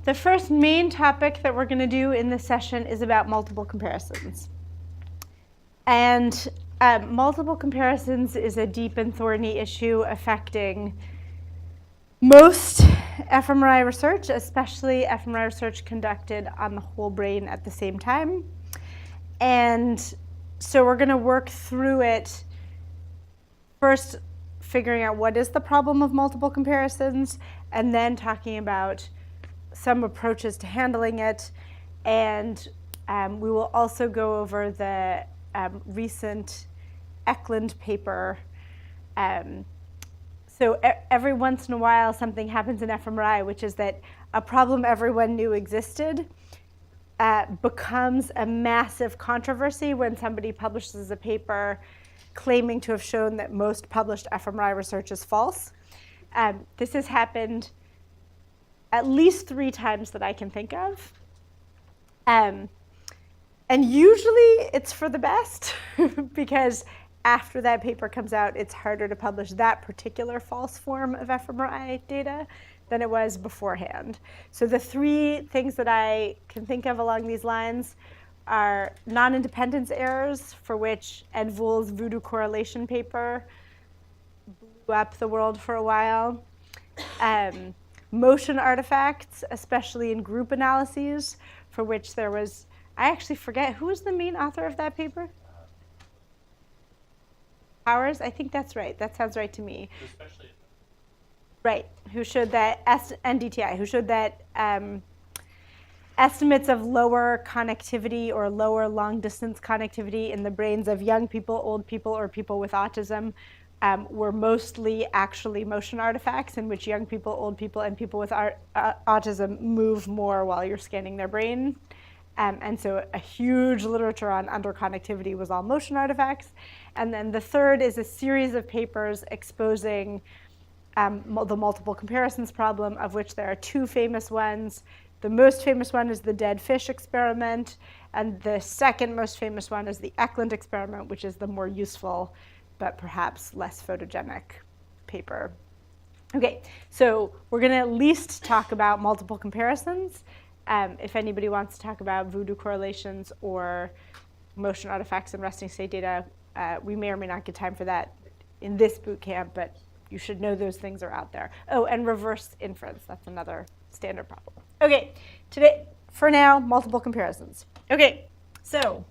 the first main topic that we're going to do in this session is about multiple comparisons. And multiple comparisons is a deep and thorny issue affecting most fMRI research, especially fMRI research conducted on the whole brain at the same time. And so we're going to work through it, first figuring out what is the problem of multiple comparisons, and then talking about some approaches to handling it. And we will also go over the recent Ecklund paper. So every once in a while, something happens in fMRI, which is that a problem everyone knew existed becomes a massive controversy when somebody publishes a paper claiming to have shown that most published fMRI research is false. This has happened at least 3 times that I can think of. And usually it's for the best because after that paper comes out, it's harder to publish that particular false form of fMRI data than it was beforehand. So the 3 things that I can think of along these lines are non-independence errors, for which Ed Vool's voodoo correlation paper blew up the world for a while. Motion artifacts, especially in group analyses, for which there was, I actually forget, who was the main author of that paper? Powers? I think that's right. That sounds right to me. Especially. Right, who showed that, NDTI, who showed that estimates of lower connectivity or lower long-distance connectivity in the brains of young people, old people, or people with autism were mostly actually motion artifacts in which young people, old people, and people with autism move more while you're scanning their brain. And so a huge literature on underconnectivity was all motion artifacts. And then the third is a series of papers exposing the multiple comparisons problem, of which there are 2 famous ones. The most famous one is the dead fish experiment, and the second most famous one is the Ecklund experiment, which is the more useful but perhaps less photogenic paper. Okay, so we're going to at least talk about multiple comparisons. If anybody wants to talk about voodoo correlations or motion artifacts and resting state data, we may or may not get time for that in this boot camp, but you should know those things are out there. Oh, and reverse inference, that's another standard problem. Okay, today, for now, multiple comparisons. Okay, so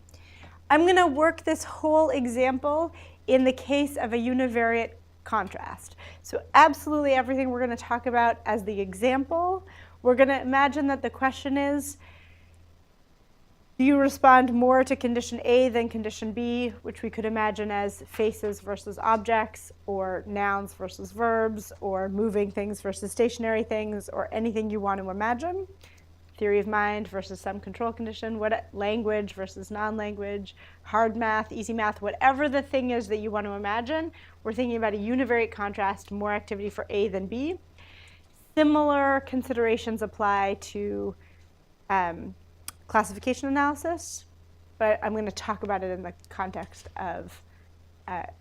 I'm going to work this whole example in the case of a univariate contrast. So absolutely everything we're going to talk about as the example, we're going to imagine that the question is, do you respond more to condition A than condition B, which we could imagine as faces versus objects, or nouns versus verbs, or moving things versus stationary things, or anything you want to imagine. Theory of mind versus some control condition, what language versus non-language, hard math, easy math, whatever the thing is that you want to imagine, we're thinking about a univariate contrast, more activity for A than B. Similar considerations apply to classification analysis, but I'm going to talk about it in the context of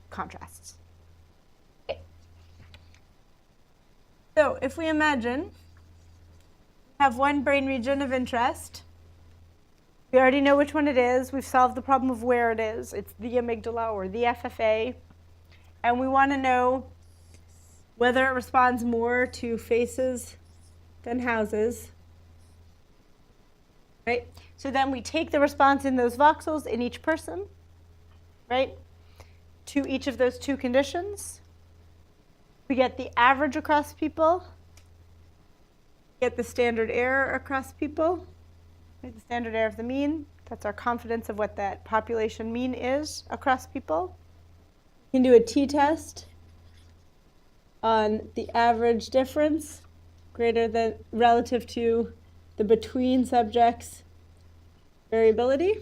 contrasts. Okay. So if we imagine we have one brain region of interest, we already know which one it is, we've solved the problem of where it is, it's the amygdala or the FFA, and we want to know whether it responds more to faces than houses. Right? So then we take the response in those voxels in each person, right, to each of those 2 conditions. We get the average across people, get the standard error across people, right, the standard error of the mean. That's our confidence of what that population mean is across people. We can do a t-test on the average difference greater than relative to the between subjects variability,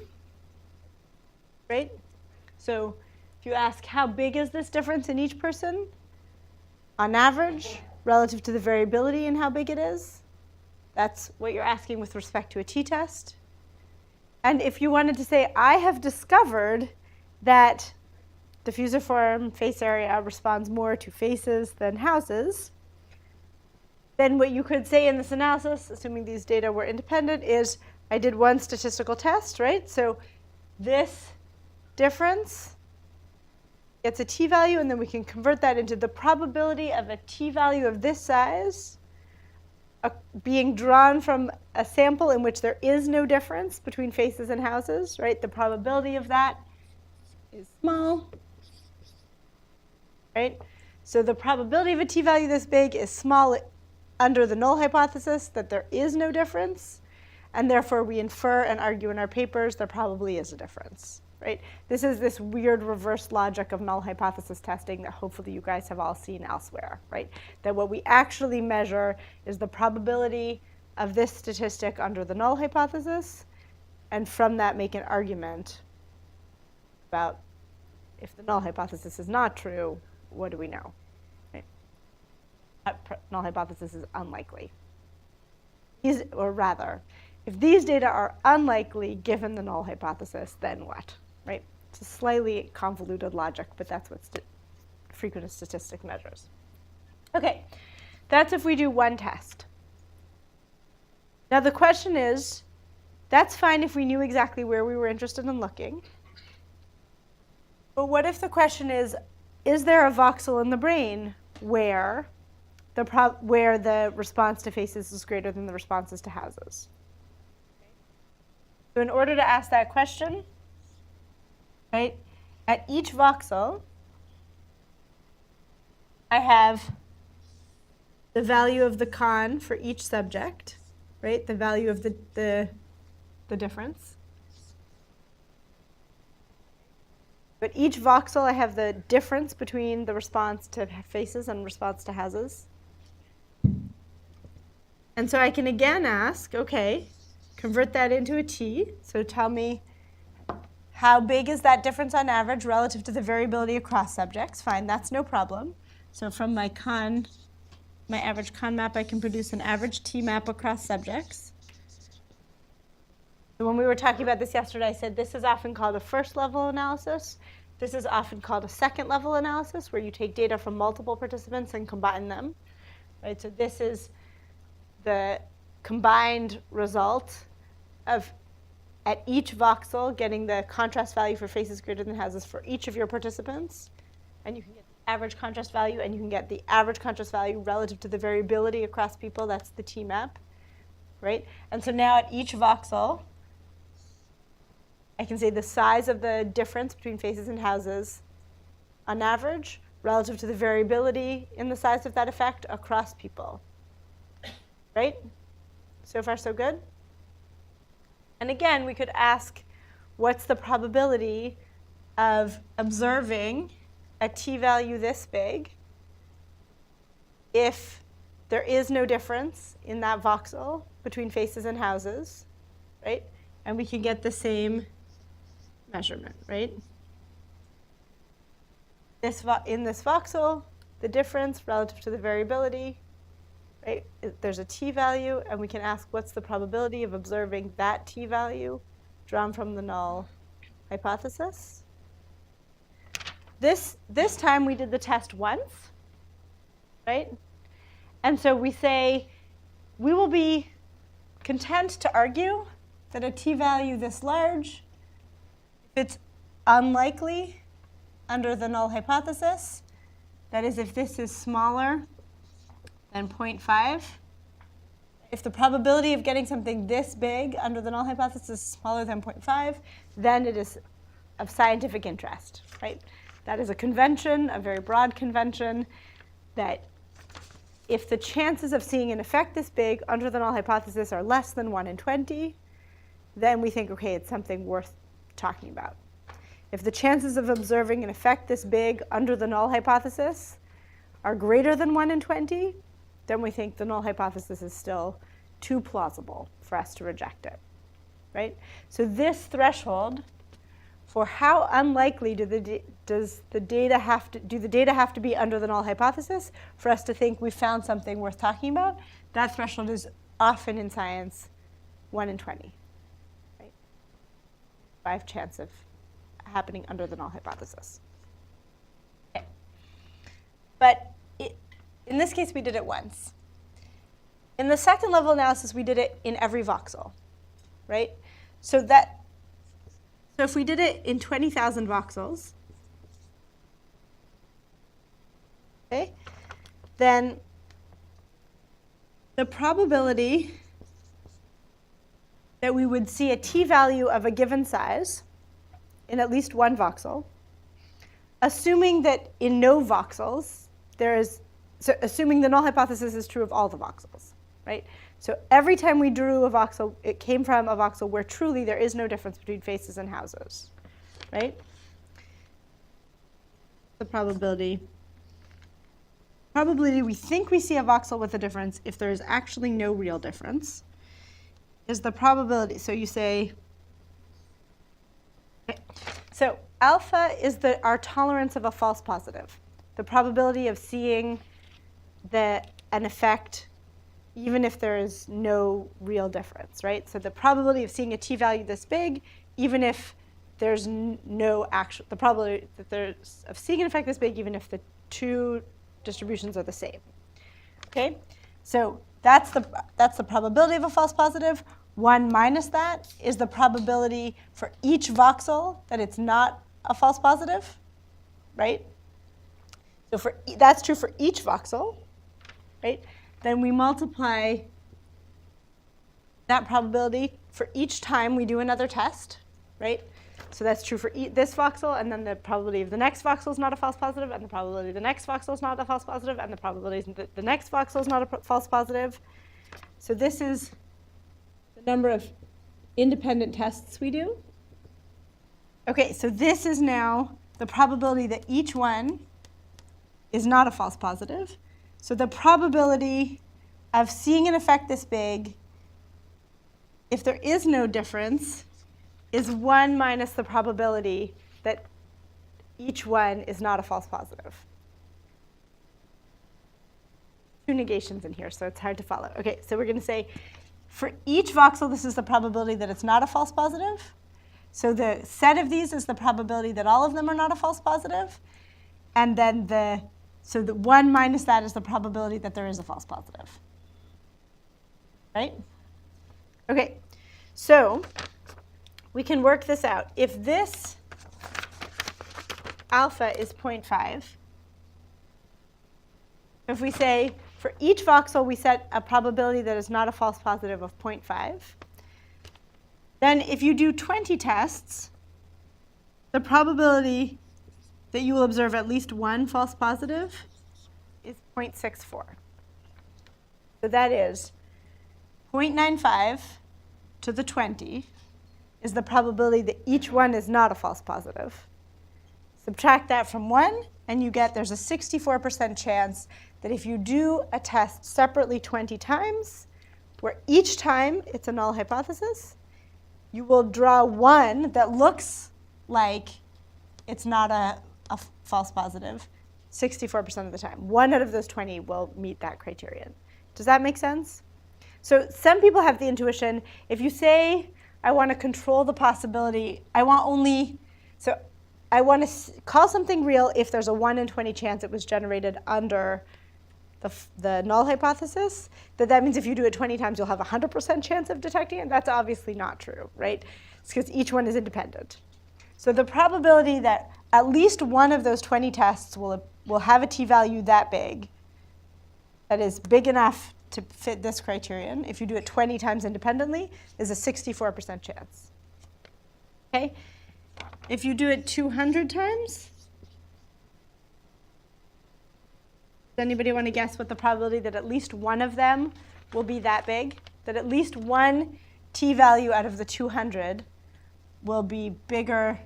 right? So if you ask how big is this difference in each person, on average, relative to the variability in how big it is, that's what you're asking with respect to a t-test. And if you wanted to say, I have discovered that diffusiform face area responds more to faces than houses, then what you could say in this analysis, assuming these data were independent, is I did one statistical test, right? So this difference gets a t-value, and then we can convert that into the probability of a t-value of this size being drawn from a sample in which there is no difference between faces and houses, right? The probability of that is small, right? So the probability of a t-value this big is small under the null hypothesis that there is no difference, and therefore we infer and argue in our papers there probably is a difference, right? This is this weird reverse logic of null hypothesis testing that hopefully you guys have all seen elsewhere, right? That what we actually measure is the probability of this statistic under the null hypothesis, and from that make an argument about if the null hypothesis is not true, what do we know? Right? That null hypothesis is unlikely. Or rather, if these data are unlikely given the null hypothesis, then what? Right? It's a slightly convoluted logic, but that's what frequentist statistic measures. Okay, that's if we do one test. Now the question is, that's fine if we knew exactly where we were interested in looking. But what if the question is there a voxel in the brain where the response to faces is greater than the responses to houses? So in order to ask that question, right, at each voxel, I have the value of the con for each subject, right, the value of the difference. But each voxel, I have the difference between the response to faces and response to houses. And so I can again ask, okay, convert that into a t. So tell me, how big is that difference on average relative to the variability across subjects? Fine, that's no problem. So from my average con map, I can produce an average t map across subjects. So when we were talking about this yesterday, I said this is often called a first level analysis. This is often called a second level analysis, where you take data from multiple participants and combine them. Right? So this is the combined result of, at each voxel, getting the contrast value for faces greater than houses for each of your participants. And you can get the average contrast value, and you can get the average contrast value relative to the variability across people. That's the t map. Right? And so now at each voxel, I can say the size of the difference between faces and houses on average relative to the variability in the size of that effect across people. Right? So far, so good? And again, we could ask, what's the probability of observing a t-value this big if there is no difference in that voxel between faces and houses, right? And we can get the same measurement, right? In this voxel, the difference relative to the variability, right? There's a t-value, and we can ask what's the probability of observing that t-value drawn from the null hypothesis. This time we did the test once, right? And so we say we will be content to argue that a t-value this large, if it's unlikely under the null hypothesis, that is, if this is smaller than 0.5, if the probability of getting something this big under the null hypothesis is smaller than 0.5, then it is of scientific interest, right? That is a convention, a very broad convention, that if the chances of seeing an effect this big under the null hypothesis are less than 1 in 20, then we think, okay, it's something worth talking about. If the chances of observing an effect this big under the null hypothesis are greater than 1 in 20, then we think the null hypothesis is still too plausible for us to reject it, right? So this threshold for how unlikely do the data have to be under the null hypothesis for us to think we found something worth talking about, that threshold is often in science 1 in 20, right? 5 chance of happening under the null hypothesis. Okay. But in this case, we did it once. In the second level analysis, we did it in every voxel, right? So if we did it in 20,000 voxels, okay, then the probability that we would see a t-value of a given size in at least one voxel, assuming that in no voxels assuming the null hypothesis is true of all the voxels, right? So every time we drew a voxel, it came from a voxel where truly there is no difference between faces and houses, right? The probability we think we see a voxel with a difference if there is actually no real difference is the probability. So you say, okay, so alpha is our tolerance of a false positive, the probability of seeing an effect even if there is no real difference, right? So the probability of seeing a t-value this big, even if there's no actual, the probability that there's of seeing an effect this big, even if the two distributions are the same. Okay, so that's the probability of a false positive. 1 minus that is the probability for each voxel that it's not a false positive, right? So that's true for each voxel, right? Then we multiply that probability for each time we do another test, right? So that's true for this voxel, and then the probability of the next voxel is not a false positive, and the probability of the next voxel is not a false positive, and the probability that the next voxel is not a false positive. So this is the number of independent tests we do. Okay, so this is now the probability that each one is not a false positive. So the probability of seeing an effect this big, if there is no difference, is 1 minus the probability that each one is not a false positive. Two negations in here, so it's hard to follow. Okay, so we're going to say for each voxel, this is the probability that it's not a false positive. So the set of these is the probability that all of them are not a false positive. And then the 1 minus that is the probability that there is a false positive. Right? Okay, so we can work this out. If this alpha is 0.5, if we say for each voxel we set a probability that is not a false positive of 0.5, then if you do 20 tests, the probability that you will observe at least one false positive is 0.64. So that is 0.95 to the 20 is the probability that each one is not a false positive. Subtract that from 1, and you get there's a 64% chance that if you do a test separately 20 times, where each time it's a null hypothesis, you will draw one that looks like it's not a false positive 64% of the time. 1 out of those 20 will meet that criterion. Does that make sense? So some people have the intuition, if you say, I want to control the possibility, I want to call something real if there's a 1 in 20 chance it was generated under the null hypothesis, that means if you do it 20 times, you'll have a 100% chance of detecting it. That's obviously not true, right? It's because each one is independent. So the probability that at least one of those 20 tests will have a t-value that big, that is big enough to fit this criterion, if you do it 20 times independently, is a 64% chance. Okay? If you do it 200 times, does anybody want to guess what the probability that at least one of them will be that big? That at least one t-value out of the 200 will be bigger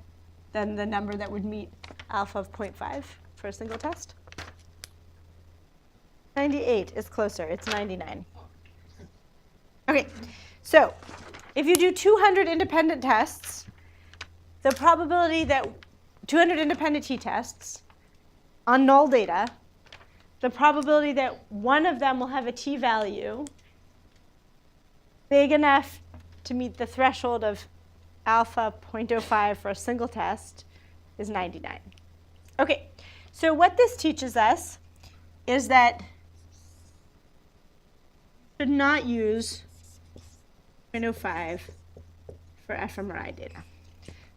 than the number that would meet alpha of 0.5 for a single test? 98 is closer. It's 99. Okay, so if you do 200 independent tests, the probability that 200 independent t-tests on null data, the probability that one of them will have a t-value big enough to meet the threshold of alpha 0.05 for a single test is 99. Okay, so what this teaches us is that should not use 0.05 for fMRI data.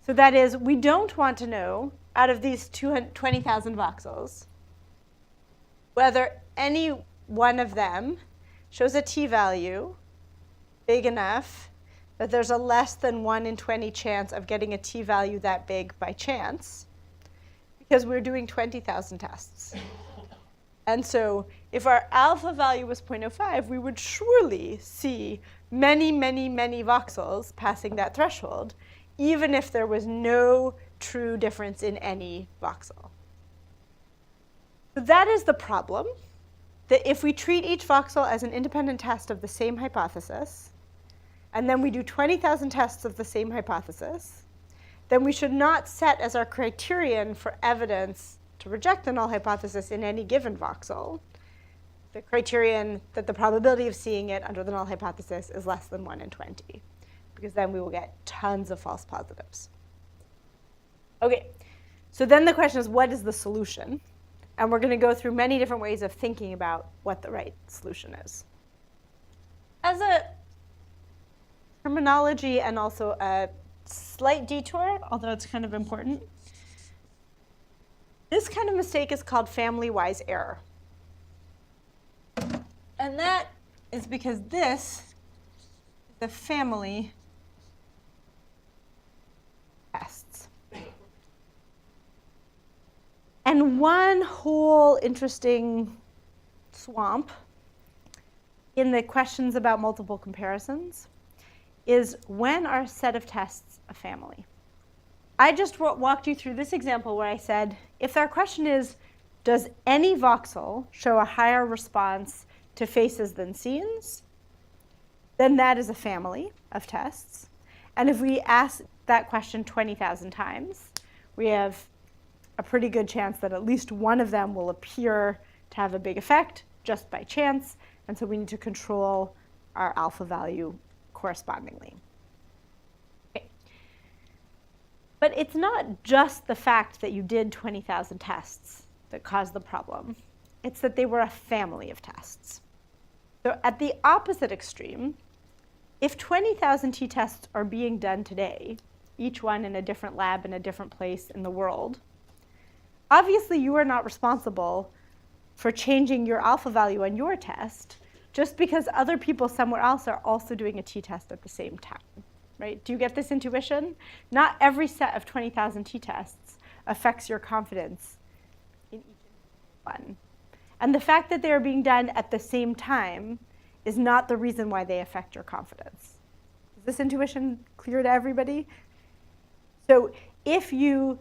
So that is, we don't want to know, out of these 20,000 voxels, whether any one of them shows a t-value big enough that there's a less than 1 in 20 chance of getting a t-value that big by chance, because we're doing 20,000 tests. And so if our alpha value was 0.05, we would surely see many, many, many voxels passing that threshold, even if there was no true difference in any voxel. So that is the problem, that if we treat each voxel as an independent test of the same hypothesis, and then we do 20,000 tests of the same hypothesis, then we should not set as our criterion for evidence to reject the null hypothesis in any given voxel the criterion that the probability of seeing it under the null hypothesis is less than 1 in 20, because then we will get tons of false positives. OK, so then the question is, what is the solution? And we're going to go through many different ways of thinking about what the right solution is. As a terminology and also a slight detour, although it's kind of important, this kind of mistake is called Familywize error. And that is because this is the family tests. And one whole interesting swamp in the questions about multiple comparisons is, when are a set of tests a family? I just walked you through this example where I said, if our question is, does any voxel show a higher response to faces than scenes, then that is a family of tests. And if we ask that question 20,000 times, we have a pretty good chance that at least one of them will appear to have a big effect just by chance. And so we need to control our alpha value correspondingly. Okay. But it's not just the fact that you did 20,000 tests that caused the problem. It's that they were a family of tests. So at the opposite extreme, if 20,000 t-tests are being done today, each one in a different lab in a different place in the world, obviously you are not responsible for changing your alpha value on your test just because other people somewhere else are also doing a t-test at the same time, right? Do you get this intuition? Not every set of 20,000 t-tests affects your confidence in each one. And the fact that they are being done at the same time is not the reason why they affect your confidence. Is this intuition clear to everybody? So if you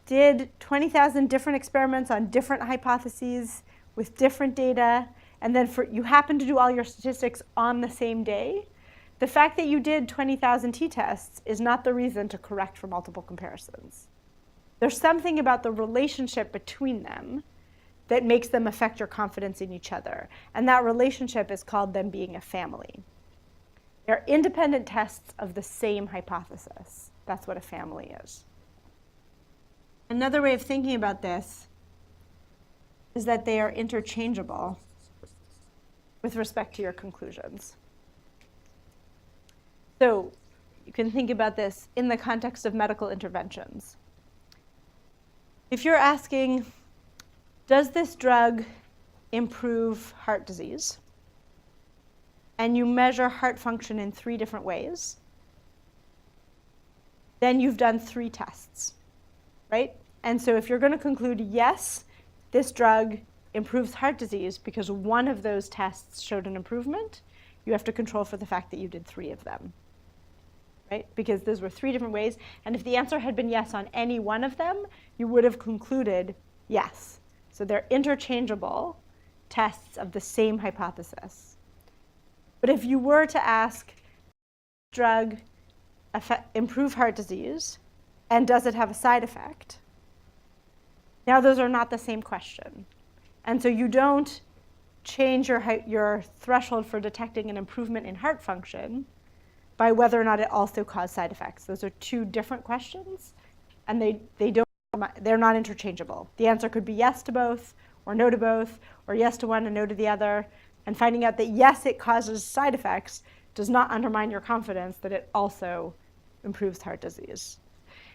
did 20,000 different experiments on different hypotheses with different data, and then you happen to do all your statistics on the same day, the fact that you did 20,000 t-tests is not the reason to correct for multiple comparisons. There's something about the relationship between them that makes them affect your confidence in each other. And that relationship is called them being a family. They're independent tests of the same hypothesis. That's what a family is. Another way of thinking about this is that they are interchangeable with respect to your conclusions. So you can think about this in the context of medical interventions. If you're asking, does this drug improve heart disease? And you measure heart function in 3 different ways, then you've done 3 tests, right? And so if you're going to conclude, yes, this drug improves heart disease because one of those tests showed an improvement, you have to control for the fact that you did 3 of them, right? Because those were 3 different ways. And if the answer had been yes on any one of them, you would have concluded yes. So they're interchangeable tests of the same hypothesis. But if you were to ask, does this drug improve heart disease, and does it have a side effect? Now those are not the same question. And so you don't change your threshold for detecting an improvement in heart function by whether or not it also caused side effects. Those are 2 different questions, and they're not interchangeable. The answer could be yes to both, or no to both, or yes to one and no to the other. And finding out that, yes, it causes side effects does not undermine your confidence that it also improves heart disease.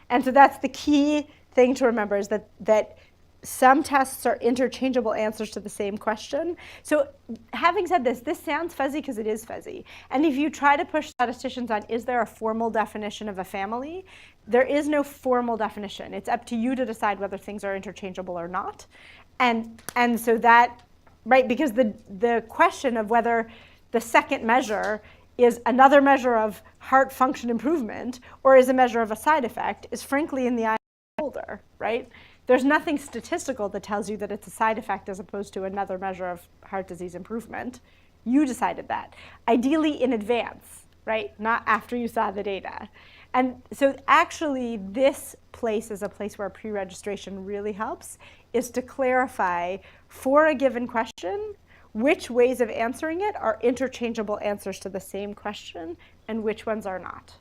And so that's the key thing to remember, is that some tests are interchangeable answers to the same question. So having said this, this sounds fuzzy because it is fuzzy. And if you try to push statisticians on, is there a formal definition of a family? There is no formal definition. It's up to you to decide whether things are interchangeable or not. And so that, right, because the question of whether the second measure is another measure of heart function improvement or is a measure of a side effect is frankly in the eye of the beholder, right? There's nothing statistical that tells you that it's a side effect as opposed to another measure of heart disease improvement. You decided that, ideally in advance, right? Not after you saw the data. And so actually this place is a place where pre-registration really helps, is to clarify for a given question which ways of answering it are interchangeable answers to the same question and which ones are not.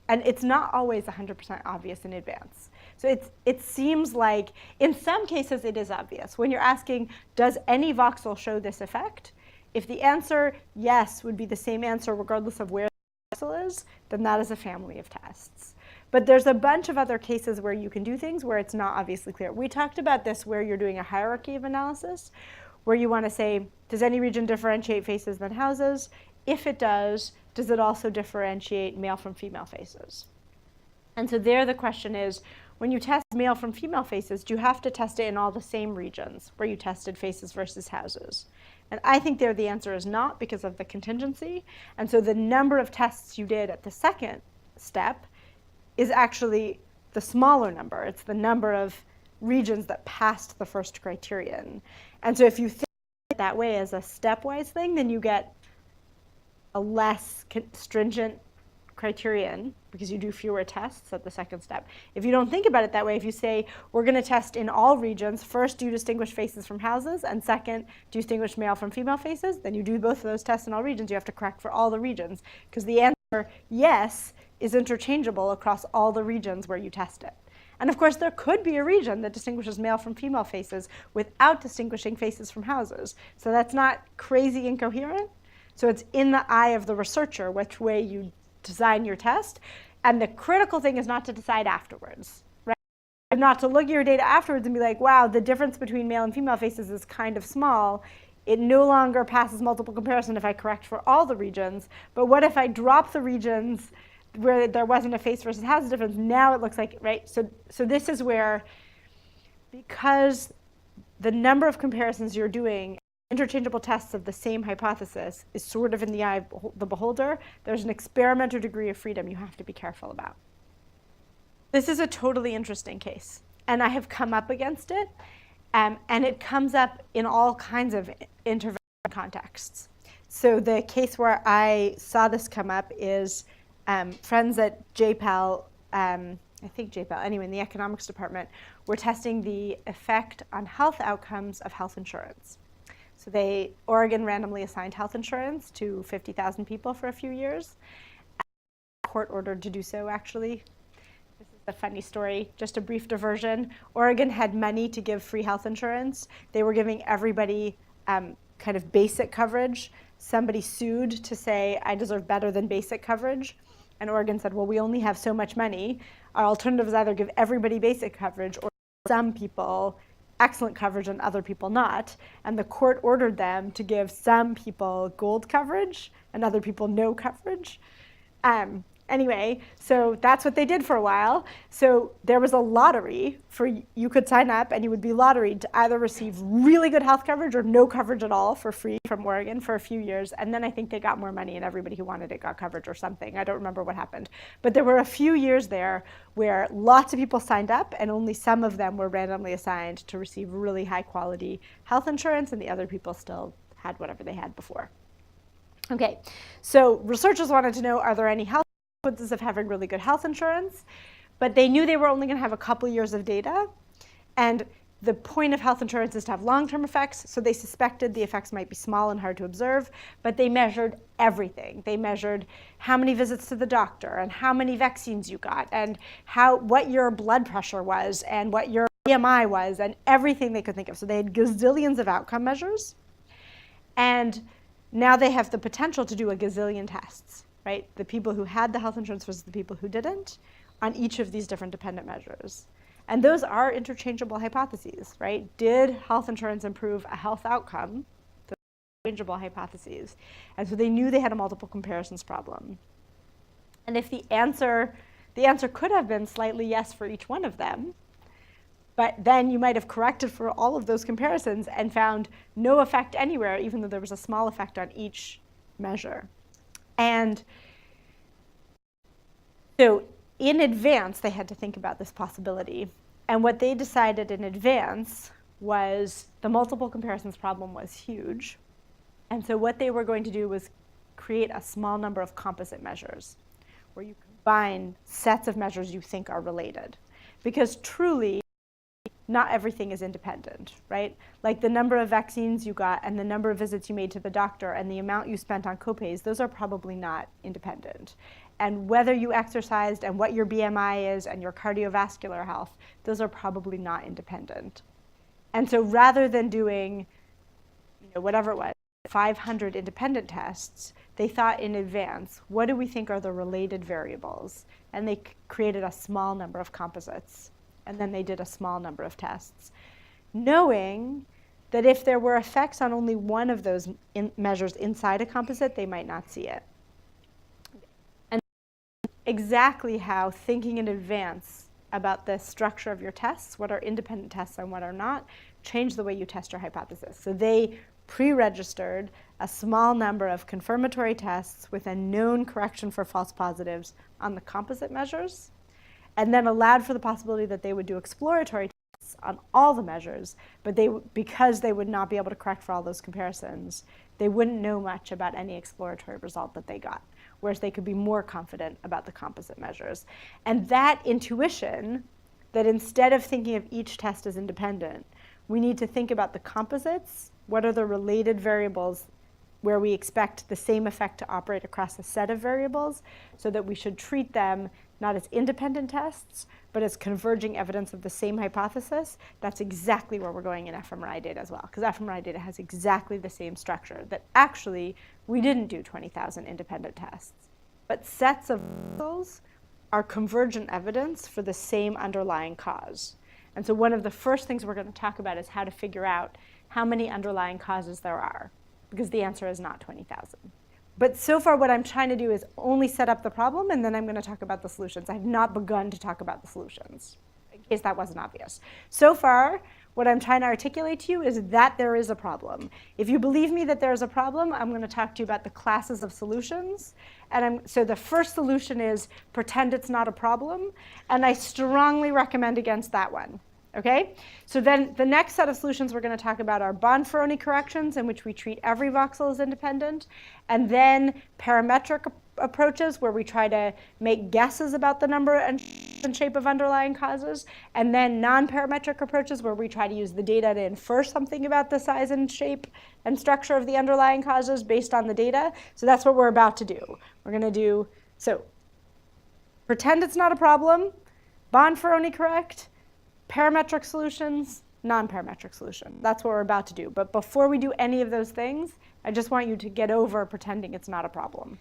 And it's not always 100% obvious in advance. So it seems like in some cases it is obvious. When you're asking, does any voxel show this effect? If the answer, yes, would be the same answer regardless of where the voxel is, then that is a family of tests. But there's a bunch of other cases where you can do things where it's not obviously clear. We talked about this where you're doing a hierarchy of analysis, where you want to say, does any region differentiate faces than houses? If it does it also differentiate male from female faces? And so there the question is, when you test male from female faces, do you have to test it in all the same regions where you tested faces versus houses? And I think there the answer is not, because of the contingency. And so the number of tests you did at the second step is actually the smaller number. It's the number of regions that passed the first criterion. And so if you think that way as a stepwise thing, then you get a less stringent criterion because you do fewer tests at the second step. If you don't think about it that way, if you say, we're going to test in all regions, first do you distinguish faces from houses, and second, do you distinguish male from female faces, then you do both of those tests in all regions. You have to correct for all the regions, because the answer, yes, is interchangeable across all the regions where you test it. And of course, there could be a region that distinguishes male from female faces without distinguishing faces from houses. So that's not crazy incoherent. So it's in the eye of the researcher which way you design your test. And the critical thing is not to decide afterwards, right? Not to look at your data afterwards and be like, wow, the difference between male and female faces is kind of small. It no longer passes multiple comparison if I correct for all the regions. But what if I drop the regions where there wasn't a face versus house difference? Now it looks like, right? So this is where, because the number of comparisons you're doing, interchangeable tests of the same hypothesis, is sort of in the eye of the beholder, there's an experimental degree of freedom you have to be careful about. This is a totally interesting case, and I have come up against it, and it comes up in all kinds of intervention contexts. So the case where I saw this come up is friends at JPAL, I think JPAL, anyway, in the economics department, were testing the effect on health outcomes of health insurance. So Oregon randomly assigned health insurance to 50,000 people for a few years. Court ordered to do so, actually. This is a funny story, just a brief diversion. Oregon had money to give free health insurance. They were giving everybody kind of basic coverage. Somebody sued to say, I deserve better than basic coverage. And Oregon said, well, we only have so much money. Our alternative is either give everybody basic coverage or some people excellent coverage and other people not. And the court ordered them to give some people gold coverage and other people no coverage. Anyway, so that's what they did for a while. So there was a lottery for, you could sign up and you would be lotteried to either receive really good health coverage or no coverage at all for free from Oregon for a few years. And then I think they got more money and everybody who wanted it got coverage or something. I don't remember what happened. But there were a few years there where lots of people signed up and only some of them were randomly assigned to receive really high quality health insurance, and the other people still had whatever they had before. Okay, so researchers wanted to know, are there any health consequences of having really good health insurance? But they knew they were only going to have a couple years of data. And the point of health insurance is to have long-term effects, so they suspected the effects might be small and hard to observe, but they measured everything. They measured how many visits to the doctor, and how many vaccines you got, and what your blood pressure was, and what your BMI was, and everything they could think of. So they had gazillions of outcome measures. And now they have the potential to do a gazillion tests, right? The people who had the health insurance versus the people who didn't on each of these different dependent measures. And those are interchangeable hypotheses, right? Did health insurance improve a health outcome? Those are interchangeable hypotheses. And so they knew they had a multiple comparisons problem. And if the answer could have been slightly yes for each one of them, but then you might have corrected for all of those comparisons and found no effect anywhere, even though there was a small effect on each measure. And so in advance, they had to think about this possibility. And what they decided in advance was the multiple comparisons problem was huge. And so what they were going to do was create a small number of composite measures, where you combine sets of measures you think are related. Because truly, not everything is independent, right? Like the number of vaccines you got and the number of visits you made to the doctor and the amount you spent on copays, those are probably not independent. And whether you exercised and what your BMI is and your cardiovascular health, those are probably not independent. And so rather than doing, whatever it was, 500 independent tests, they thought in advance, what do we think are the related variables? And they created a small number of composites. And then they did a small number of tests, knowing that if there were effects on only one of those measures inside a composite, they might not see it. And exactly how thinking in advance about the structure of your tests, what are independent tests and what are not, change the way you test your hypothesis. So they pre-registered a small number of confirmatory tests with a known correction for false positives on the composite measures, and then allowed for the possibility that they would do exploratory tests on all the measures, but because they would not be able to correct for all those comparisons, they wouldn't know much about any exploratory result that they got, whereas they could be more confident about the composite measures. And that intuition, that instead of thinking of each test as independent, we need to think about the composites. What are the related variables where we expect the same effect to operate across a set of variables, so that we should treat them not as independent tests, but as converging evidence of the same hypothesis. That's exactly where we're going in fMRI data as well, because fMRI data has exactly the same structure, that actually we didn't do 20,000 independent tests. But sets of results are convergent evidence for the same underlying cause. And so one of the first things we're going to talk about is how to figure out how many underlying causes there are, because the answer is not 20,000. But so far what I'm trying to do is only set up the problem, and then I'm going to talk about the solutions. I have not begun to talk about the solutions, in case that wasn't obvious. So far, what I'm trying to articulate to you is that there is a problem. If you believe me that there is a problem, I'm going to talk to you about the classes of solutions. And so the first solution is pretend it's not a problem, and I strongly recommend against that one. Okay? So then the next set of solutions we're going to talk about are Bonferroni corrections, in which we treat every voxel as independent, and then parametric approaches, where we try to make guesses about the number and shape of underlying causes, and then non-parametric approaches, where we try to use the data to infer something about the size and shape and structure of the underlying causes based on the data. So that's what we're about to do. We're going to do, so pretend it's not a problem, Bonferroni correct, parametric solutions, non-parametric solution. That's what we're about to do. But before we do any of those things, I just want you to get over pretending it's not a problem.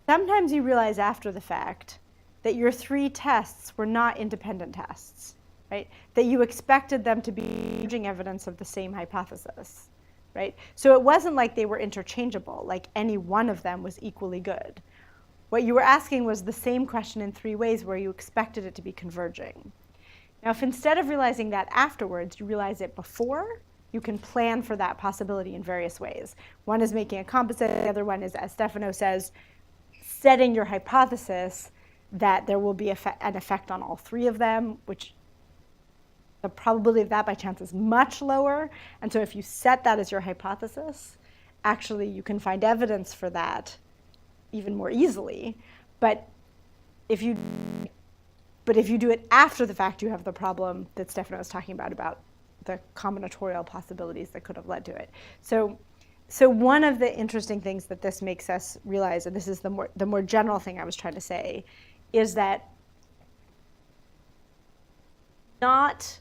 Sometimes you realize after the fact that your 3 tests were not independent tests, right? That you expected them to be converging evidence of the same hypothesis, right? So it wasn't like they were interchangeable, like any one of them was equally good. What you were asking was the same question in 3 ways where you expected it to be converging. Now, if instead of realizing that afterwards, you realize it before, you can plan for that possibility in various ways. One is making a composite. The other one is, as Stefano says, setting your hypothesis that there will be an effect on all 3 of them, which the probability of that by chance is much lower. And so if you set that as your hypothesis, actually you can find evidence for that even more easily. But if you do it after the fact, you have the problem that Stefano was talking about the combinatorial possibilities that could have led to it. So one of the interesting things that this makes us realize, and this is the more general thing I was trying to say, is that not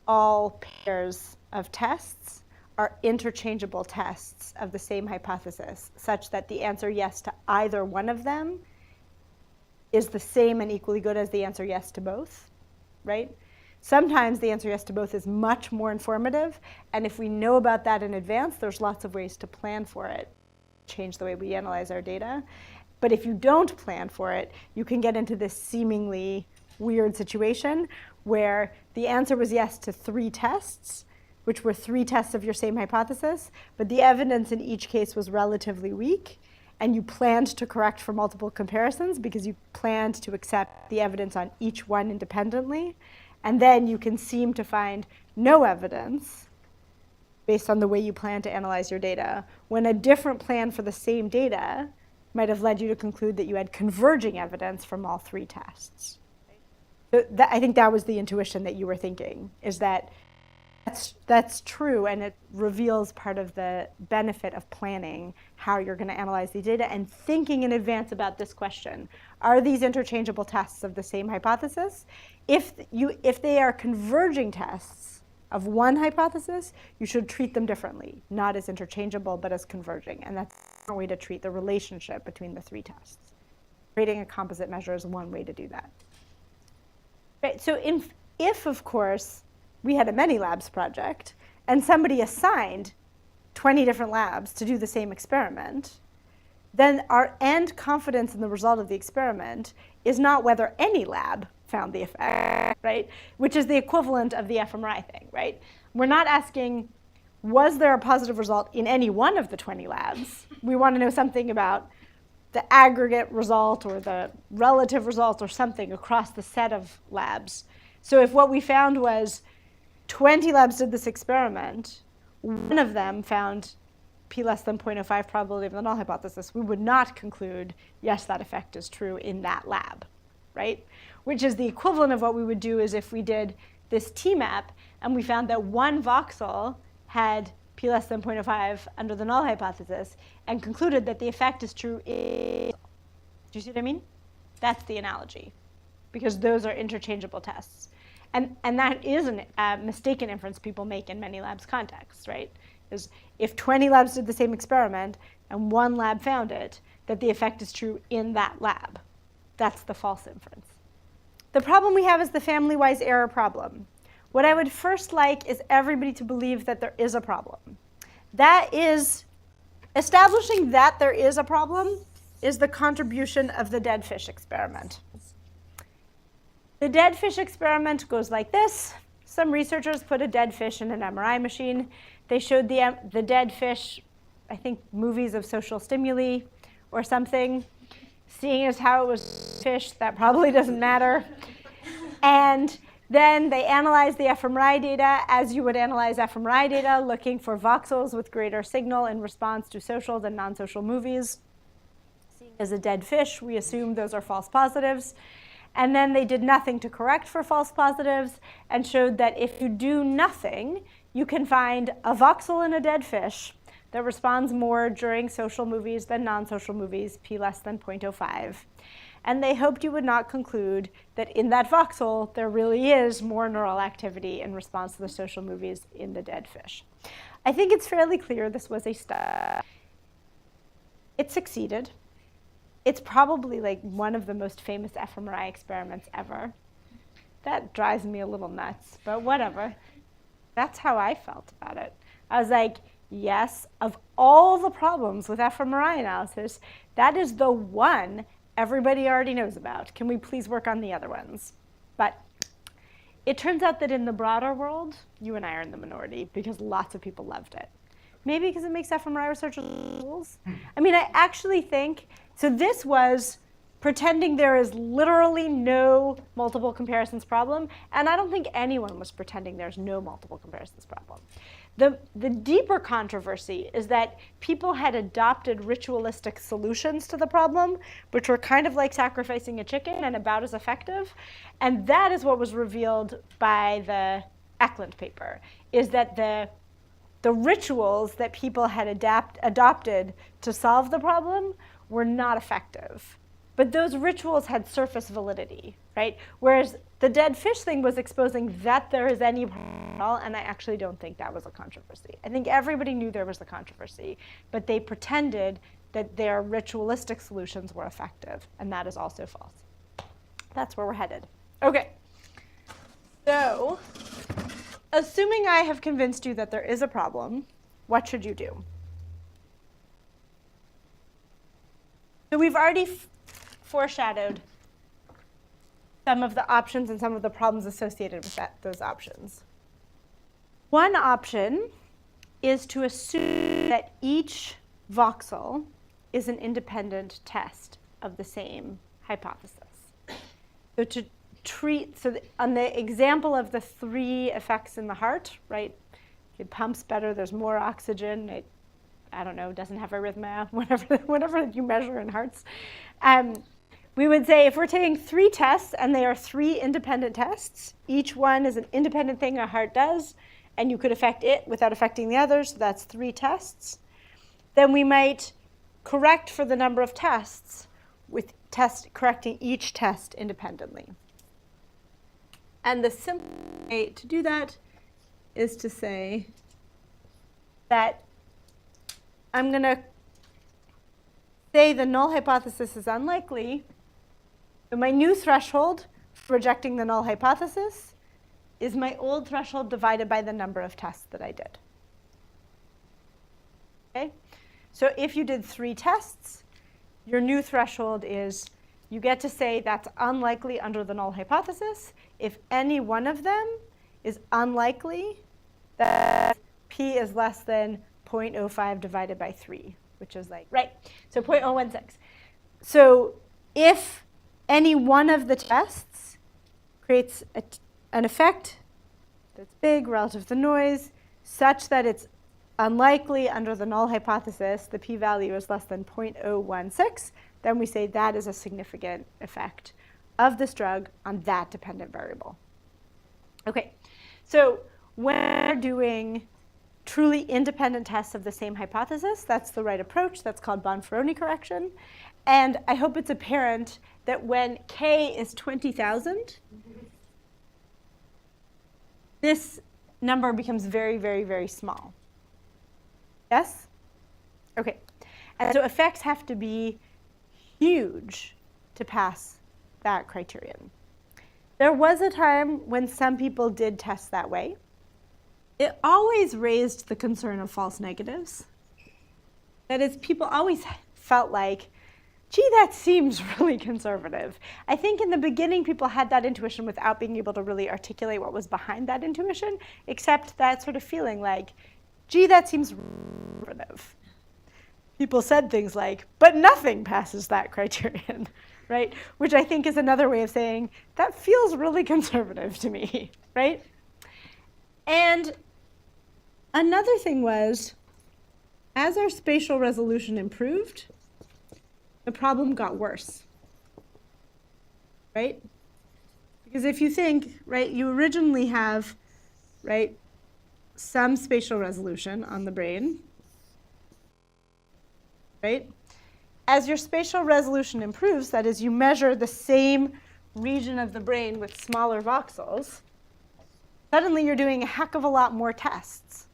all pairs of tests are interchangeable tests of the same hypothesis, such that the answer yes to either one of them is the same and equally good as the answer yes to both, right? Sometimes the answer yes to both is much more informative, and if we know about that in advance, there's lots of ways to plan for it, change the way we analyze our data. But if you don't plan for it, you can get into this seemingly weird situation where the answer was yes to 3 tests, which were 3 tests of your same hypothesis, but the evidence in each case was relatively weak, and you planned to correct for multiple comparisons because you planned to accept the evidence on each one independently, and then you can seem to find no evidence based on the way you plan to analyze your data, when a different plan for the same data might have led you to conclude that you had converging evidence from all 3 tests. So I think that was the intuition that you were thinking, is that that's true, and it reveals part of the benefit of planning how you're going to analyze the data and thinking in advance about this question. Are these interchangeable tests of the same hypothesis? If they are converging tests of one hypothesis, you should treat them differently, not as interchangeable, but as converging. And that's one way to treat the relationship between the 3 tests. Creating a composite measure is one way to do that. Right, so if, of course, we had a many labs project, and somebody assigned 20 different labs to do the same experiment, then our end confidence in the result of the experiment is not whether any lab found the effect, right? Which is the equivalent of the fMRI thing, right? We're not asking, was there a positive result in any one of the 20 labs? We want to know something about the aggregate result or the relative result or something across the set of labs. So if what we found was 20 labs did this experiment, one of them found p less than 0.05 probability of the null hypothesis, we would not conclude, yes, that effect is true in that lab, right? Which is the equivalent of what we would do is if we did this T-map and we found that one voxel had p less than 0.05 under the null hypothesis and concluded that the effect is true in... Do you see what I mean? That's the analogy, because those are interchangeable tests. And that is a mistaken inference people make in many labs contexts, right? Is if 20 labs did the same experiment and one lab found it, that the effect is true in that lab. That's the false inference. The problem we have is the family-wise error problem. What I would first like is everybody to believe that there is a problem. That is, establishing that there is a problem is the contribution of the dead fish experiment. The dead fish experiment goes like this. Some researchers put a dead fish in an MRI machine. They showed the dead fish, I think, movies of social stimuli or something. Seeing as how it was fish, that probably doesn't matter. And then they analyzed the fMRI data as you would analyze fMRI data, looking for voxels with greater signal in response to social than non-social movies. Seeing as a dead fish, we assume those are false positives. And then they did nothing to correct for false positives and showed that if you do nothing, you can find a voxel in a dead fish that responds more during social movies than non-social movies, p less than 0.05. And they hoped you would not conclude that in that voxel, there really is more neural activity in response to the social movies in the dead fish. I think it's fairly clear this was a study. It succeeded. It's probably like one of the most famous fMRI experiments ever. That drives me a little nuts, but whatever. That's how I felt about it. I was like, yes, of all the problems with fMRI analysis, that is the one everybody already knows about. Can we please work on the other ones? But it turns out that in the broader world, you and I are in the minority because lots of people loved it. Maybe because it makes fMRI researchers fools. I mean, I actually think, so this was pretending there is literally no multiple comparisons problem, and I don't think anyone was pretending there's no multiple comparisons problem. The deeper controversy is that people had adopted ritualistic solutions to the problem, which were kind of like sacrificing a chicken and about as effective, and that is what was revealed by the Ecklund paper, is that the rituals that people had adopted to solve the problem were not effective. But those rituals had surface validity, right? Whereas the dead fish thing was exposing that there is any problem at all, and I actually don't think that was a controversy. I think everybody knew there was a controversy, but they pretended that their ritualistic solutions were effective, and that is also false. That's where we're headed. Okay. So, assuming I have convinced you that there is a problem, what should you do? So we've already foreshadowed some of the options and some of the problems associated with those options. One option is to assume that each voxel is an independent test of the same hypothesis. So to treat, on the example of the 3 effects in the heart, right? It pumps better, there's more oxygen, it, I don't know, doesn't have arrhythmia, whatever you measure in hearts. We would say if we're taking 3 tests and they are 3 independent tests, each one is an independent thing a heart does, and you could affect it without affecting the others, so that's 3 tests, then we might correct for the number of tests with correcting each test independently. And the simple way to do that is to say that I'm going to say the null hypothesis is unlikely. So my new threshold for rejecting the null hypothesis is my old threshold divided by the number of tests that I did. Okay? So if you did 3 tests, your new threshold is you get to say that's unlikely under the null hypothesis if any one of them is unlikely that p is less than 0.05 divided by 3, which is like, right, so 0.016. So if any one of the tests creates an effect that's big relative to the noise such that it's unlikely under the null hypothesis, the p-value is less than 0.016, then we say that is a significant effect of this drug on that dependent variable. Okay, so when we're doing truly independent tests of the same hypothesis, that's the right approach. That's called Bonferroni correction. And I hope it's apparent that when k is 20,000, this number becomes very, very, very small. Yes? Okay. And so effects have to be huge to pass that criterion. There was a time when some people did test that way. It always raised the concern of false negatives. That is, people always felt like, gee, that seems really conservative. I think in the beginning people had that intuition without being able to really articulate what was behind that intuition, except that sort of feeling like, gee, that seems conservative. People said things like, but nothing passes that criterion, right? Which I think is another way of saying, that feels really conservative to me, right? And another thing was, as our spatial resolution improved, the problem got worse, right? Because if you think, right, you originally have, right, some spatial resolution on the brain, right? As your spatial resolution improves, that is, you measure the same region of the brain with smaller voxels, suddenly you're doing a heck of a lot more tests,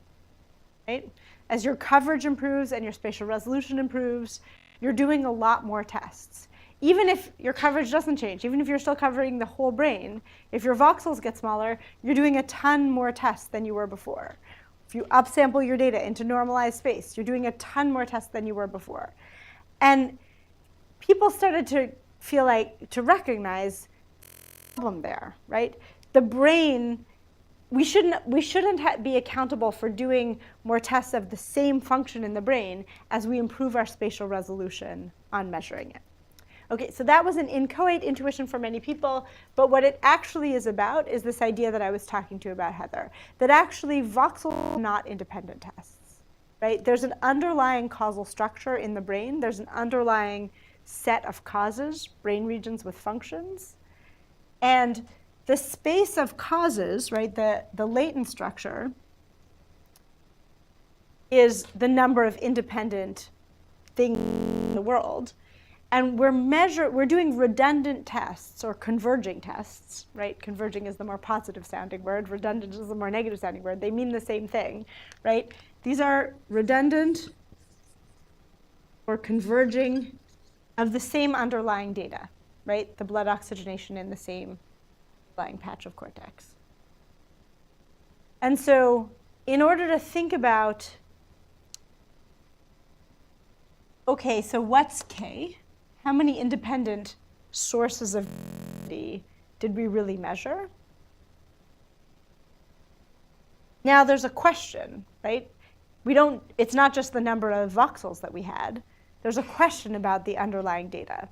right? As your coverage improves and your spatial resolution improves, you're doing a lot more tests. Even if your coverage doesn't change, even if you're still covering the whole brain, if your voxels get smaller, you're doing a ton more tests than you were before. If you upsample your data into normalized space, you're doing a ton more tests than you were before. And people started to feel like, to recognize the problem there, right? The brain, we shouldn't be accountable for doing more tests of the same function in the brain as we improve our spatial resolution on measuring it. Okay, so that was an inchoate intuition for many people, but what it actually is about is this idea that I was talking to you about, Heather, that actually voxels are not independent tests, right? There's an underlying causal structure in the brain. There's an underlying set of causes, brain regions with functions. And the space of causes, right, the latent structure, is the number of independent things in the world. And we're doing redundant tests or converging tests, right? Converging is the more positive sounding word. Redundant is the more negative sounding word. They mean the same thing, right? These are redundant or converging of the same underlying data, right? The blood oxygenation in the same underlying patch of cortex. And so in order to think about, okay, so what's K? How many independent sources of variability did we really measure? Now there's a question, right? It's not just the number of voxels that we had. There's a question about the underlying data.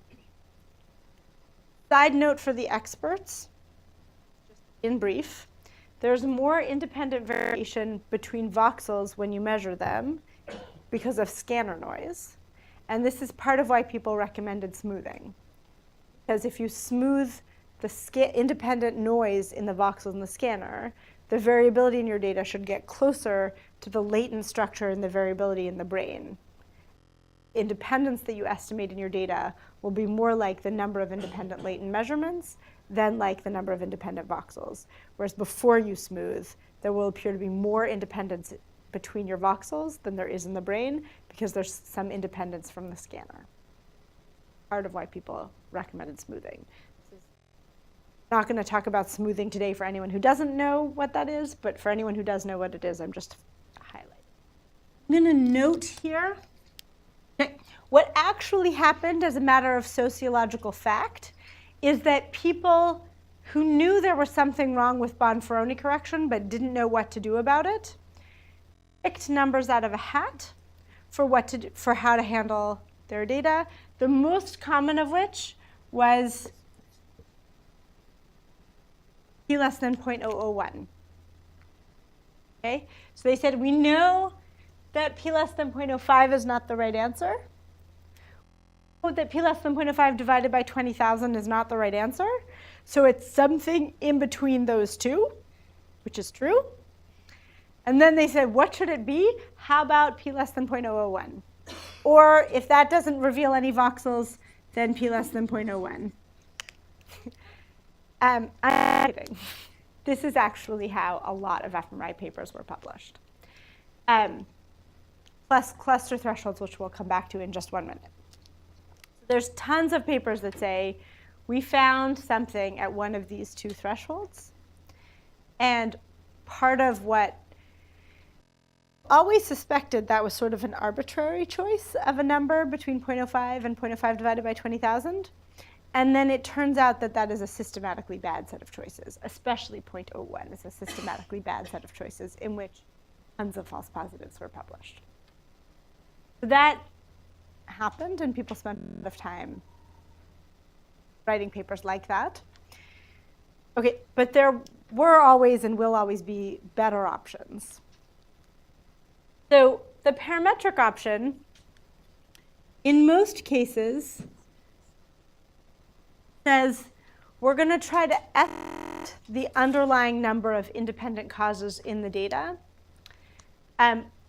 Side note for the experts, just in brief, there's more independent variation between voxels when you measure them because of scanner noise. And this is part of why people recommended smoothing. Because if you smooth the independent noise in the voxels in the scanner, the variability in your data should get closer to the latent structure and the variability in the brain. Independence that you estimate in your data will be more like the number of independent latent measurements than like the number of independent voxels. Whereas before you smooth, there will appear to be more independence between your voxels than there is in the brain because there's some independence from the scanner. Part of why people recommended smoothing. I'm not going to talk about smoothing today for anyone who doesn't know what that is, but for anyone who does know what it is, I'm just highlighting. I'm going to note here what actually happened as a matter of sociological fact is that people who knew there was something wrong with Bonferroni correction but didn't know what to do about it picked numbers out of a hat for how to handle their data, the most common of which was p less than 0.001. Okay? So they said, we know that p less than 0.05 is not the right answer. That p less than 0.05 divided by 20,000 is not the right answer. So it's something in between those two, which is true. And then they said, what should it be? How about p less than 0.001? Or if that doesn't reveal any voxels, then p less than 0.01. I'm kidding. This is actually how a lot of fMRI papers were published. Plus cluster thresholds, which we'll come back to in just 1 minute. There's tons of papers that say, we found something at one of these two thresholds. And part of what always suspected that was sort of an arbitrary choice of a number between 0.05 and 0.05 divided by 20,000. And then it turns out that that is a systematically bad set of choices, especially 0.01 is a systematically bad set of choices in which tons of false positives were published. So that happened, and people spent a lot of time writing papers like that. Okay, but there were always and will always be better options. So the parametric option, in most cases, says we're going to try to estimate the underlying number of independent causes in the data,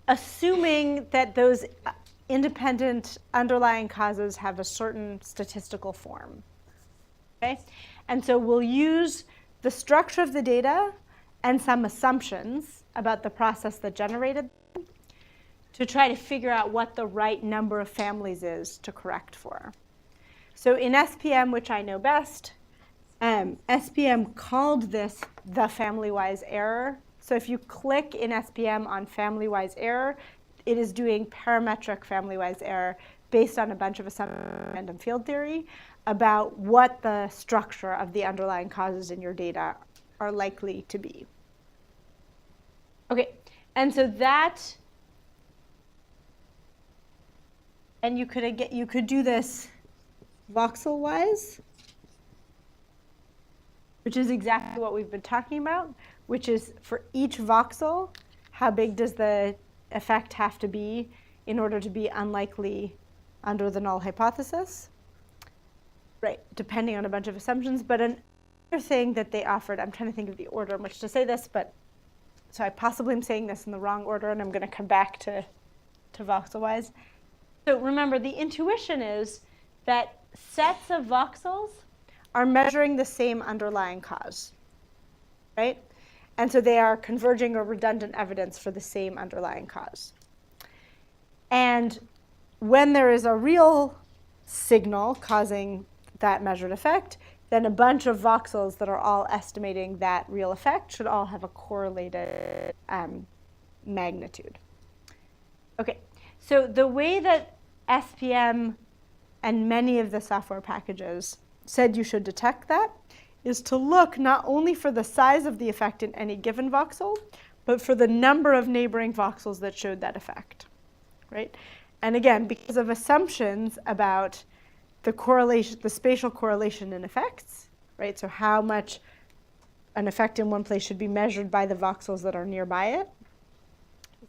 assuming that those independent underlying causes have a certain statistical form. Okay? And so we'll use the structure of the data and some assumptions about the process that generated them to try to figure out what the right number of families is to correct for. So in SPM, which I know best, SPM called this the Familywize error. So if you click in SPM on Familywize error, it is doing parametric Familywize error based on a bunch of assumptions in random field theory about what the structure of the underlying causes in your data are likely to be. Okay, and so that, and you could do this voxel-wise, which is exactly what we've been talking about, which is for each voxel, how big does the effect have to be in order to be unlikely under the null hypothesis? Right, depending on a bunch of assumptions. But another thing that they offered, I'm trying to think of the order in which to say this, but so I possibly am saying this in the wrong order, and I'm going to come back to voxel-wise. So remember, the intuition is that sets of voxels are measuring the same underlying cause, right? And so they are converging or redundant evidence for the same underlying cause. And when there is a real signal causing that measured effect, then a bunch of voxels that are all estimating that real effect should all have a correlated magnitude. Okay, so the way that SPM and many of the software packages said you should detect that is to look not only for the size of the effect in any given voxel, but for the number of neighboring voxels that showed that effect, right? And again, because of assumptions about the correlation, the spatial correlation in effects, right? So how much an effect in one place should be measured by the voxels that are nearby it.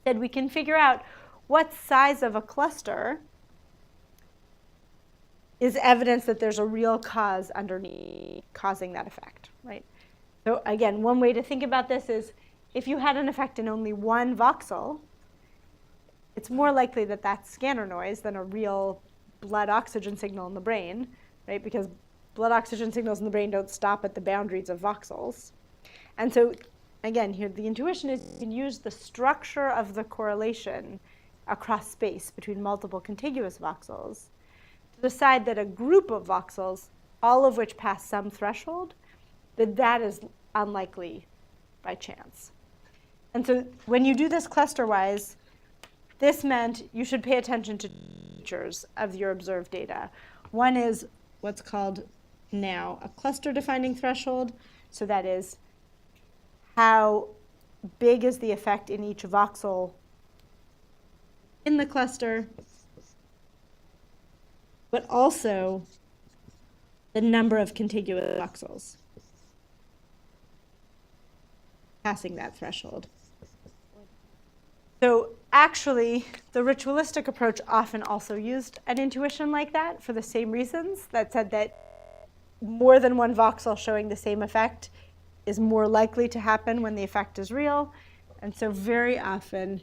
Said we can figure out what size of a cluster is evidence that there's a real cause underneath causing that effect, right? So again, one way to think about this is if you had an effect in only one voxel, it's more likely that that's scanner noise than a real blood oxygen signal in the brain, right? Because blood oxygen signals in the brain don't stop at the boundaries of voxels. And so again, here the intuition is you can use the structure of the correlation across space between multiple contiguous voxels to decide that a group of voxels, all of which pass some threshold, that is unlikely by chance. And so when you do this cluster-wise, this meant you should pay attention to features of your observed data. One is what's called now a cluster defining threshold. So that is how big is the effect in each voxel in the cluster, but also the number of contiguous voxels passing that threshold. So actually, the ritualistic approach often also used an intuition like that for the same reasons, that said that more than one voxel showing the same effect is more likely to happen when the effect is real. And so very often,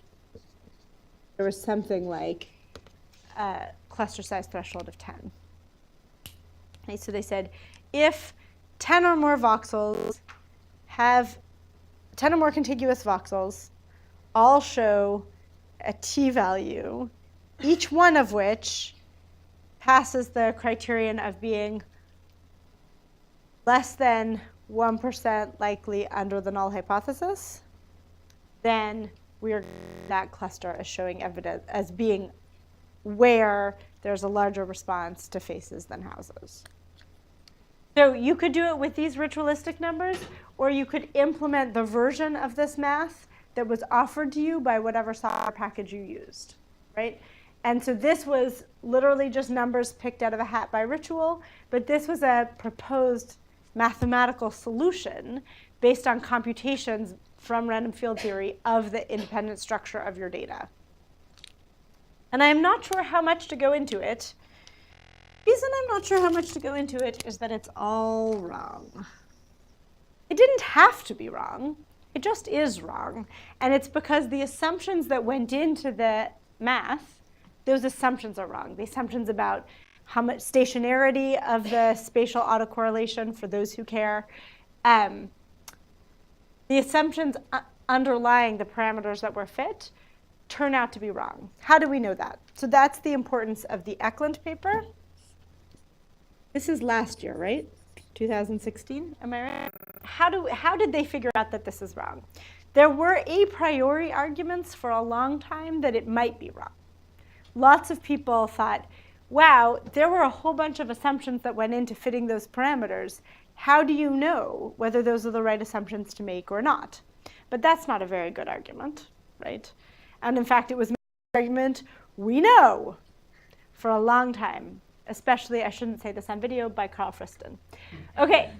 there was something like a cluster size threshold of 10. Okay, so they said, if 10 or more voxels have 10 or more contiguous voxels all show a t-value, each one of which passes the criterion of being less than 1% likely under the null hypothesis, then that cluster is showing evidence as being where there's a larger response to faces than houses. So you could do it with these ritualistic numbers, or you could implement the version of this math that was offered to you by whatever software package you used, right? And so this was literally just numbers picked out of a hat by Ritual, but this was a proposed mathematical solution based on computations from random field theory of the independent structure of your data. And I am not sure how much to go into it. The reason I'm not sure how much to go into it is that it's all wrong. It didn't have to be wrong. It just is wrong. And it's because the assumptions that went into the math, those assumptions are wrong. The assumptions about how much stationarity of the spatial autocorrelation for those who care. The assumptions underlying the parameters that were fit turn out to be wrong. How do we know that? So that's the importance of the Ecklund paper. This is last year, right? 2016, am I right? How did they figure out that this is wrong? There were a priori arguments for a long time that it might be wrong. Lots of people thought, wow, there were a whole bunch of assumptions that went into fitting those parameters. How do you know whether those are the right assumptions to make or not? But that's not a very good argument, right? And in fact, it was an argument we know for a long time, especially, I shouldn't say this on video, by Carl Friston. Okay,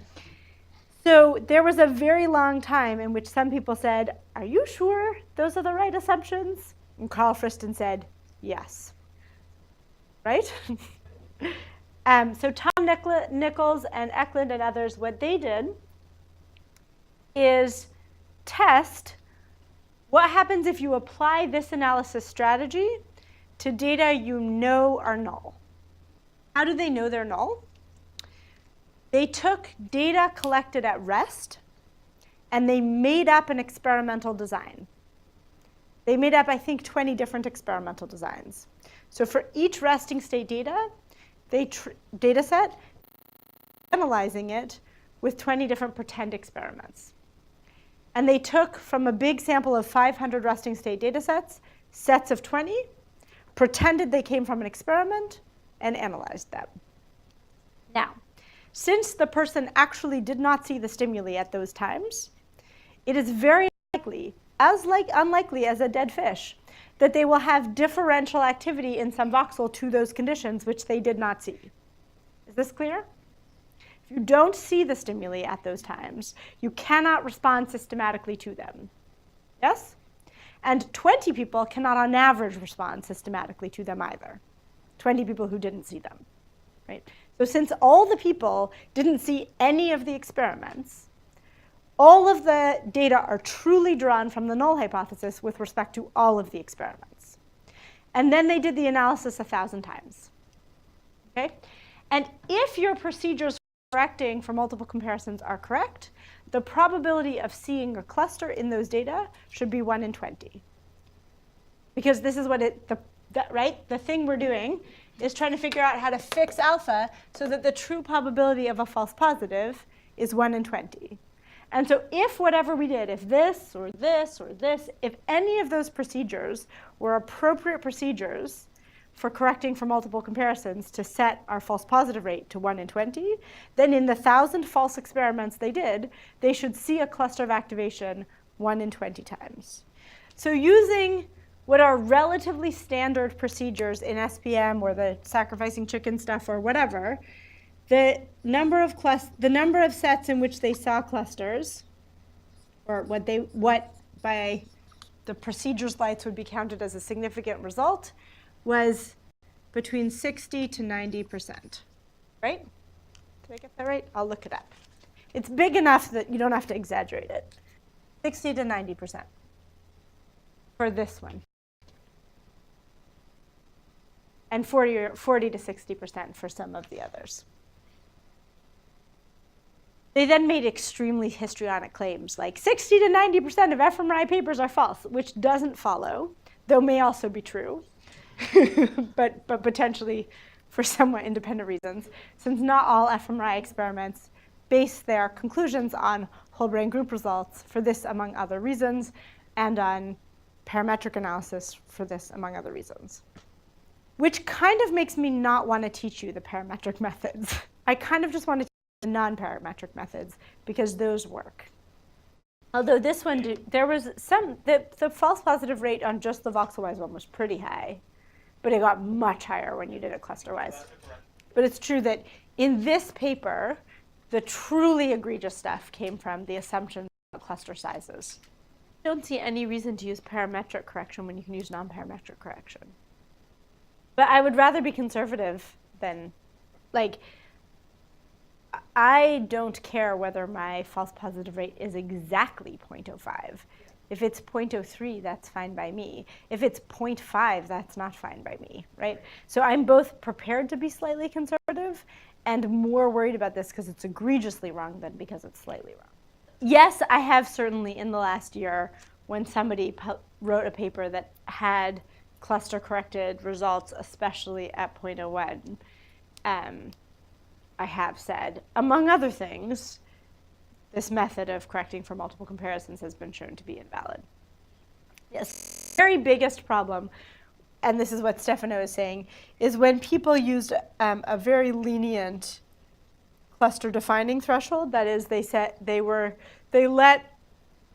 so there was a very long time in which some people said, are you sure those are the right assumptions? And Carl Friston said, yes. Right? So Tom Nichols and Ecklund and others, what they did is test what happens if you apply this analysis strategy to data you know are null. How do they know they're null? They took data collected at rest, and they made up an experimental design. They made up, I think, 20 different experimental designs. So for each resting state data set, analyzing it with 20 different pretend experiments. And they took from a big sample of 500 resting state data sets of 20, pretended they came from an experiment, and analyzed them. Now, since the person actually did not see the stimuli at those times, it is very likely, unlikely as a dead fish, that they will have differential activity in some voxel to those conditions which they did not see. Is this clear? If you don't see the stimuli at those times, you cannot respond systematically to them. Yes? And 20 people cannot on average respond systematically to them either. 20 people who didn't see them, right? So since all the people didn't see any of the experiments, all of the data are truly drawn from the null hypothesis with respect to all of the experiments. And then they did the analysis 1,000 times, okay? And if your procedures for correcting for multiple comparisons are correct, the probability of seeing a cluster in those data should be 1 in 20. Because this is what the thing we're doing is trying to figure out how to fix alpha so that the true probability of a false positive is 1 in 20. And so if whatever we did, if this or this or this, if any of those procedures were appropriate procedures for correcting for multiple comparisons to set our false positive rate to 1 in 20, then in the 1,000 false experiments they did, they should see a cluster of activation 1 in 20 times. So using what are relatively standard procedures in SPM or the sacrificing chicken stuff or whatever, the number of sets in which they saw clusters, or what by the procedures lights would be counted as a significant result, was between 60 to 90%, right? Did I get that right? I'll look it up. It's big enough that you don't have to exaggerate it. 60 to 90% for this one. And 40 to 60% for some of the others. They then made extremely histrionic claims, like 60 to 90% of fMRI papers are false, which doesn't follow, though may also be true, but potentially for somewhat independent reasons, since not all fMRI experiments base their conclusions on whole brain group results for this, among other reasons, and on parametric analysis for this, among other reasons. Which kind of makes me not want to teach you the parametric methods. I kind of just want to teach you the non-parametric methods because those work. Although this one, there was the false positive rate on just the voxel-wise one was pretty high, but it got much higher when you did it cluster-wise. But it's true that in this paper, the truly egregious stuff came from the assumption of cluster sizes. I don't see any reason to use parametric correction when you can use non-parametric correction. But I would rather be conservative than, like, I don't care whether my false positive rate is exactly 0.05. If it's 0.03, that's fine by me. If it's 0.5, that's not fine by me, right? So I'm both prepared to be slightly conservative and more worried about this because it's egregiously wrong than because it's slightly wrong. Yes, I have certainly in the last year, when somebody wrote a paper that had cluster-corrected results, especially at 0.01, I have said, among other things, this method of correcting for multiple comparisons has been shown to be invalid. Yes, very biggest problem, and this is what Stefano is saying, is when people used a very lenient cluster-defining threshold. That is,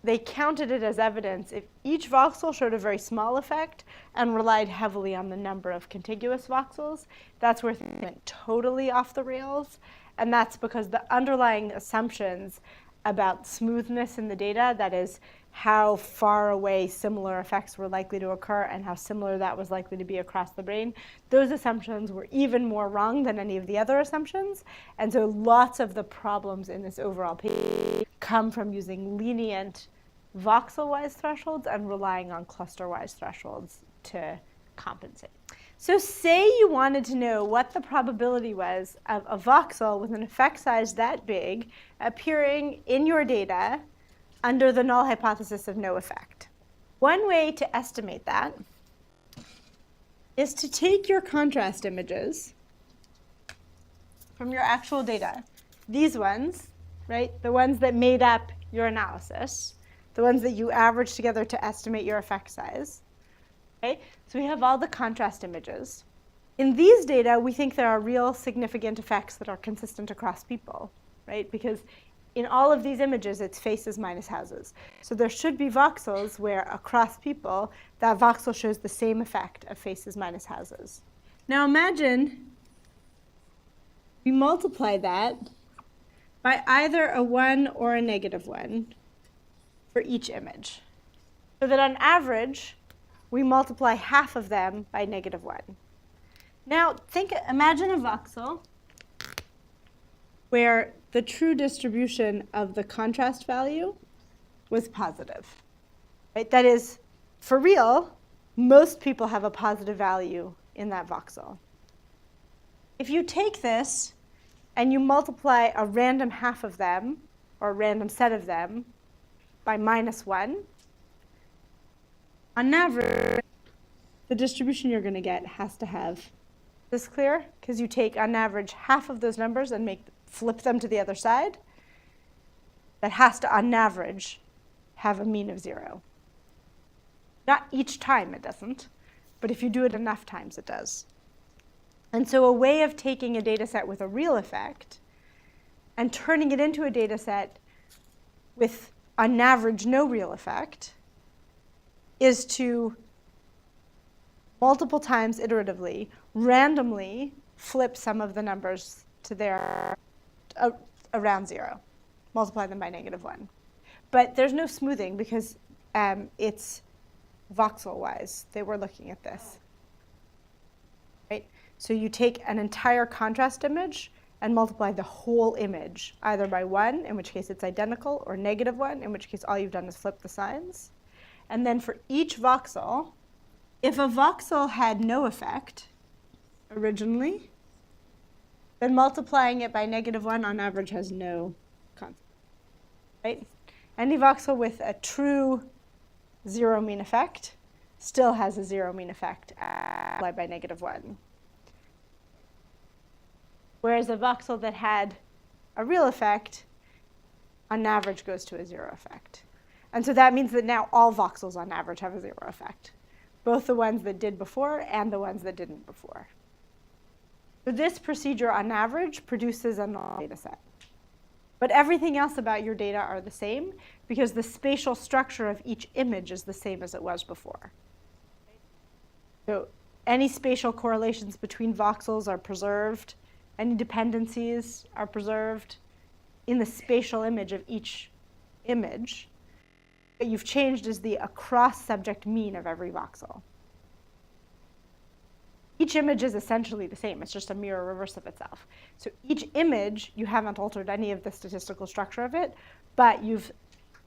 they counted it as evidence if each voxel showed a very small effect and relied heavily on the number of contiguous voxels. That's where things went totally off the rails. And that's because the underlying assumptions about smoothness in the data, that is, how far away similar effects were likely to occur and how similar that was likely to be across the brain, those assumptions were even more wrong than any of the other assumptions. And so lots of the problems in this overall paper come from using lenient voxel-wise thresholds and relying on cluster-wise thresholds to compensate. So say you wanted to know what the probability was of a voxel with an effect size that big appearing in your data under the null hypothesis of no effect. One way to estimate that is to take your contrast images from your actual data, these ones, right, the ones that made up your analysis, the ones that you averaged together to estimate your effect size. Okay? So we have all the contrast images. In these data, we think there are real significant effects that are consistent across people, right? Because in all of these images, it's faces minus houses. So there should be voxels where across people, that voxel shows the same effect of faces minus houses. Now imagine we multiply that by either a 1 or a negative 1 for each image. So that on average, we multiply half of them by negative 1. Now imagine a voxel where the true distribution of the contrast value was positive. Right? That is, for real, most people have a positive value in that voxel. If you take this and you multiply a random half of them, or a random set of them, by minus 1, on average, the distribution you're going to get has to have this clear, because you take, on average, half of those numbers and flip them to the other side. That has to, on average, have a mean of 0. Not each time it doesn't, but if you do it enough times, it does. And so a way of taking a data set with a real effect and turning it into a data set with, on average, no real effect is to multiple times iteratively, randomly flip some of the numbers to their around 0. Multiply them by negative 1. But there's no smoothing because it's voxel-wise. They were looking at this. Right? So you take an entire contrast image and multiply the whole image, either by 1, in which case it's identical, or negative 1, in which case all you've done is flip the signs. And then for each voxel, if a voxel had no effect originally, then multiplying it by negative 1 on average has no consequence. Right? Any voxel with a true 0 mean effect still has a 0 mean effect multiplied by negative 1. Whereas a voxel that had a real effect, on average, goes to a 0 effect. And so that means that now all voxels on average have a 0 effect, both the ones that did before and the ones that didn't before. So this procedure, on average, produces a null data set. But everything else about your data are the same because the spatial structure of each image is the same as it was before. So any spatial correlations between voxels are preserved. Any dependencies are preserved in the spatial image of each image. What you've changed is the across-subject mean of every voxel. Each image is essentially the same. It's just a mirror reverse of itself. So each image, you haven't altered any of the statistical structure of it, but you've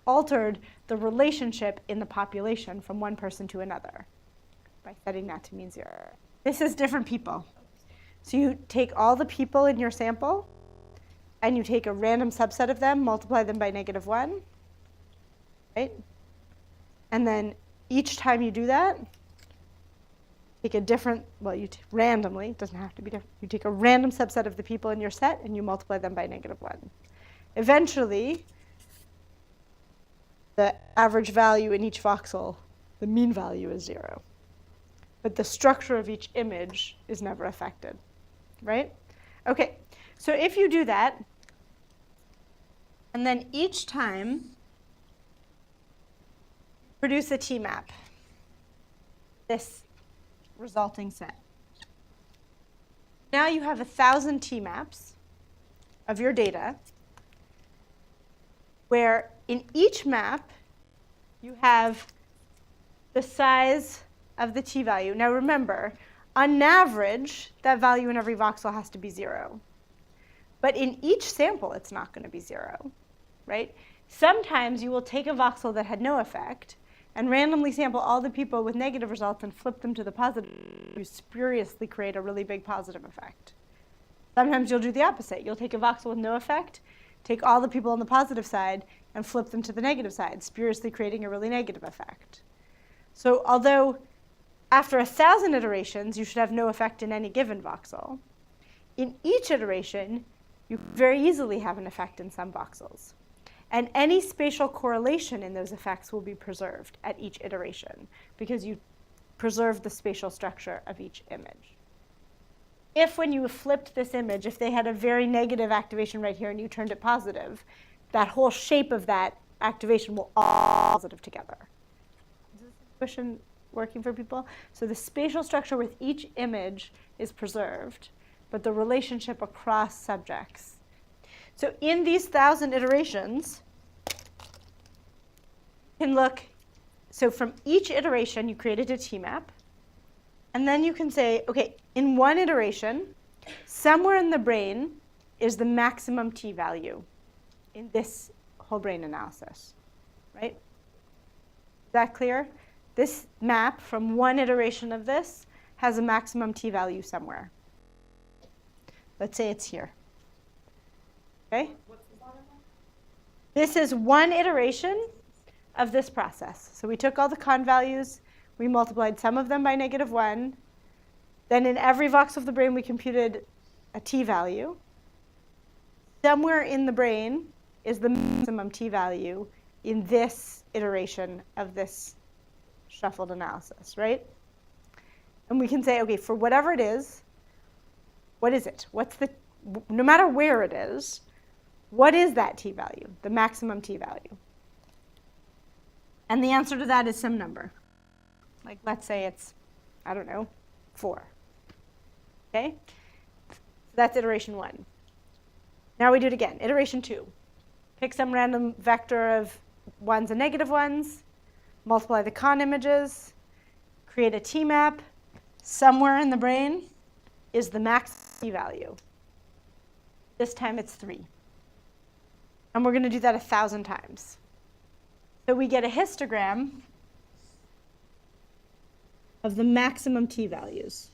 altered the relationship in the population from one person to another by setting that to mean 0. This is different people. So you take all the people in your sample, and you take a random subset of them, multiply them by negative 1, right? And then each time you do that, take a different, randomly, it doesn't have to be different. You take a random subset of the people in your set, and you multiply them by negative 1. Eventually, the average value in each voxel, the mean value is 0. But the structure of each image is never affected. Right? OK, so if you do that, and then each time produce a T-map, this resulting set. Now you have 1,000 T-maps of your data, where in each map you have the size of the T-value. Now remember, on average, that value in every voxel has to be 0. But in each sample, it's not going to be 0, right? Sometimes you will take a voxel that had no effect, and randomly sample all the people with negative results and flip them to the positive, you spuriously create a really big positive effect. Sometimes you'll do the opposite. You'll take a voxel with no effect, take all the people on the positive side, and flip them to the negative side, spuriously creating a really negative effect. So although after 1,000 iterations, you should have no effect in any given voxel, in each iteration, you very easily have an effect in some voxels. And any spatial correlation in those effects will be preserved at each iteration because you preserve the spatial structure of each image. If when you flipped this image, if they had a very negative activation right here and you turned it positive, that whole shape of that activation will all be positive together. Is this intuition working for people? So the spatial structure with each image is preserved, but the relationship across subjects. So in these 1,000 iterations, you can look, so from each iteration, you created a T-map. And then you can say, OK, in one iteration, somewhere in the brain is the maximum T-value in this whole brain analysis, right? Is that clear? This map from one iteration of this has a maximum T-value somewhere. Let's say it's here. Okay? This is one iteration of this process. So we took all the con values, we multiplied some of them by -1. Then in every voxel of the brain, we computed a T-value. Somewhere in the brain is the maximum T-value in this iteration of this shuffled analysis, right? And we can say, OK, for whatever it is, what is it? No matter where it is, what is that T-value, the maximum T-value? And the answer to that is some number. Like, let's say it's, I don't know, 4. OK? So that's iteration 1. Now we do it again. Iteration 2. Pick some random vector of 1s and -1s, multiply the con images, create a T-map. Somewhere in the brain is the max T-value. This time it's 3. And we're going to do that 1,000 times. So we get a histogram of the maximum T-values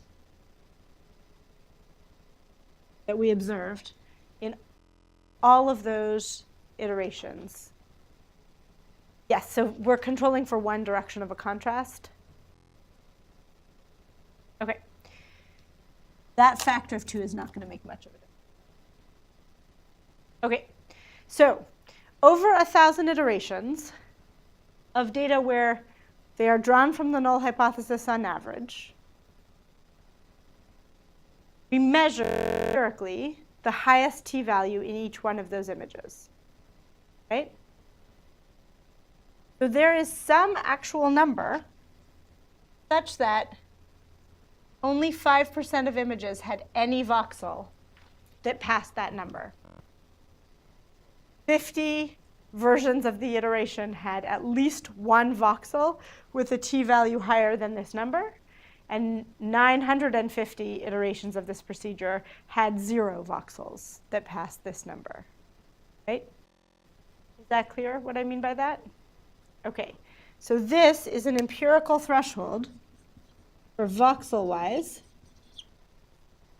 that we observed in all of those iterations. Yes, so we're controlling for one direction of a contrast. OK. That factor of 2 is not going to make much of it. OK, so over 1,000 iterations of data where they are drawn from the null hypothesis on average, we measure empirically the highest T-value in each one of those images, right? So there is some actual number such that only 5% of images had any voxel that passed that number. 50 versions of the iteration had at least one voxel with a T-value higher than this number, and 950 iterations of this procedure had 0 voxels that passed this number, right? Is that clear what I mean by that? OK, so this is an empirical threshold for voxel-wise.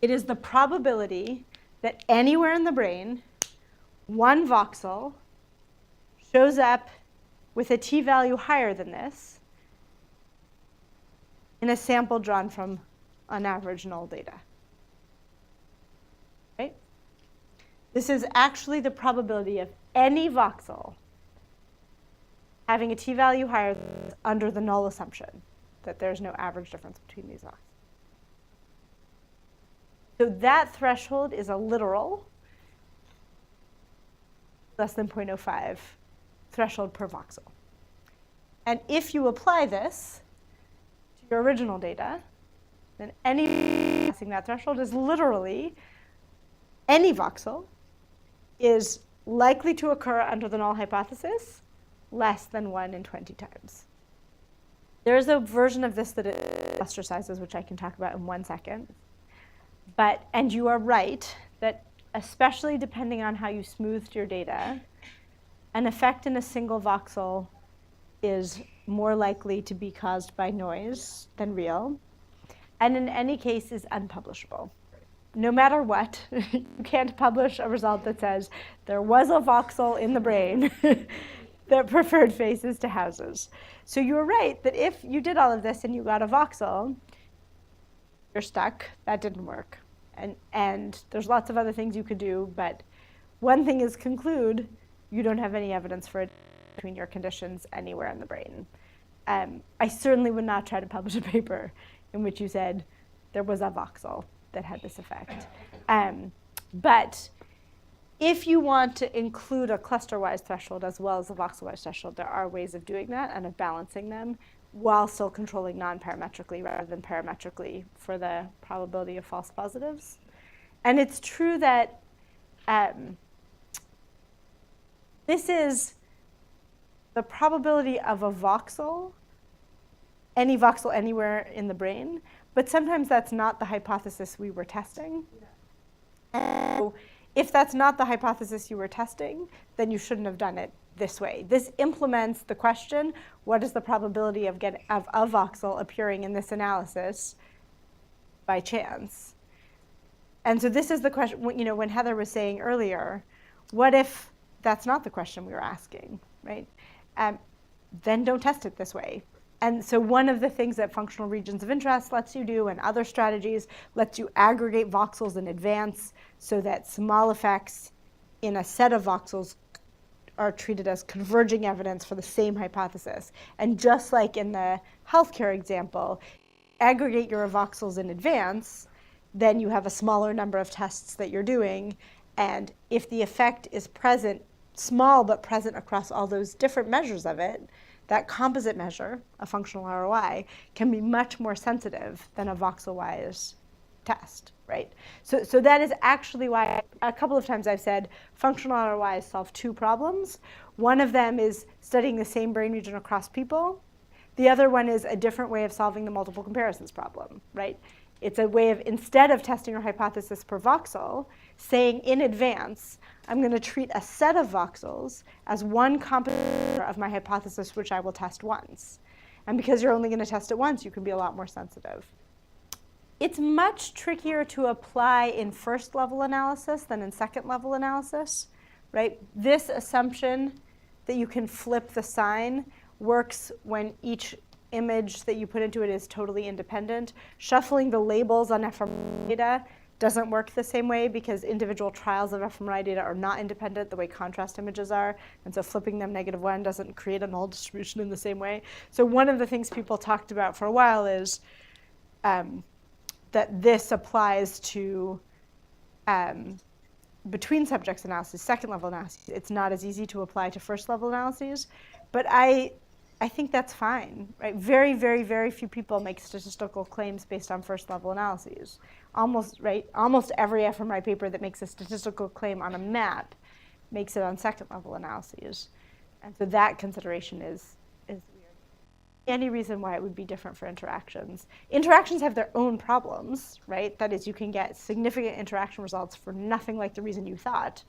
It is the probability that anywhere in the brain, one voxel shows up with a T-value higher than this in a sample drawn from on average null data. Right? This is actually the probability of any voxel having a T-value higher than this under the null assumption that there's no average difference between these voxels. So that threshold is a literal less than 0.05 threshold per voxel. And if you apply this to your original data, then any passing that threshold is literally any voxel is likely to occur under the null hypothesis less than 1 in 20 times. There is a version of this that it ostracizes, which I can talk about in 1 second. And you are right that especially depending on how you smoothed your data, an effect in a single voxel is more likely to be caused by noise than real, and in any case is unpublishable. No matter what, you can't publish a result that says there was a voxel in the brain that preferred faces to houses. So you were right that if you did all of this and you got a voxel, you're stuck. That didn't work. And there's lots of other things you could do, but one thing is conclude you don't have any evidence for it between your conditions anywhere in the brain. I certainly would not try to publish a paper in which you said there was a voxel that had this effect. But if you want to include a cluster-wise threshold as well as a voxel-wise threshold, there are ways of doing that and of balancing them while still controlling non-parametrically rather than parametrically for the probability of false positives. And it's true that this is the probability of a voxel, any voxel anywhere in the brain, but sometimes that's not the hypothesis we were testing. And so if that's not the hypothesis you were testing, then you shouldn't have done it this way. This implements the question, what is the probability of a voxel appearing in this analysis by chance? And so this is the question, when Heather was saying earlier, what if that's not the question we were asking, right? Then don't test it this way. And so one of the things that functional regions of interest lets you do and other strategies lets you aggregate voxels in advance so that small effects in a set of voxels are treated as converging evidence for the same hypothesis. And just like in the healthcare example, aggregate your voxels in advance, then you have a smaller number of tests that you're doing. And if the effect is present, small but present across all those different measures of it, that composite measure, a functional ROI, can be much more sensitive than a voxel-wise test, right? So that is actually why a couple of times I've said functional ROIs solve two problems. One of them is studying the same brain region across people. The other one is a different way of solving the multiple comparisons problem, right? It's a way of, instead of testing your hypothesis per voxel, saying in advance, I'm going to treat a set of voxels as one component of my hypothesis, which I will test once. And because you're only going to test it once, you can be a lot more sensitive. It's much trickier to apply in first-level analysis than in second-level analysis, right? This assumption that you can flip the sign works when each image that you put into it is totally independent. Shuffling the labels on fMRI data doesn't work the same way because individual trials of fMRI data are not independent the way contrast images are. And so flipping them -1 doesn't create a null distribution in the same way. So one of the things people talked about for a while is that this applies to between subjects analysis, second-level analysis. It's not as easy to apply to first-level analyses. But I think that's fine, right? Very, very, very few people make statistical claims based on first-level analyses. Almost every fMRI paper that makes a statistical claim on a map makes it on second-level analyses. And so that consideration is weird. Any reason why it would be different for interactions. Interactions have their own problems, right? That is, you can get significant interaction results for nothing like the reason you thought.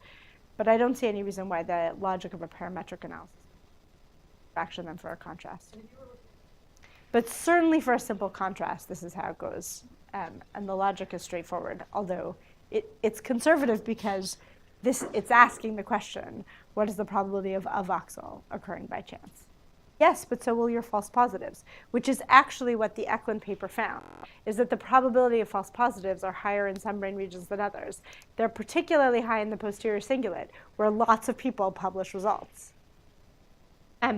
But I don't see any reason why the logic of a parametric analysis action than for a contrast. But certainly for a simple contrast, this is how it goes. And the logic is straightforward, although it's conservative because it's asking the question, what is the probability of a voxel occurring by chance? Yes, but so will your false positives, which is actually what the Ecklund paper found, is that the probability of false positives are higher in some brain regions than others. They're particularly high in the posterior cingulate, where lots of people publish results.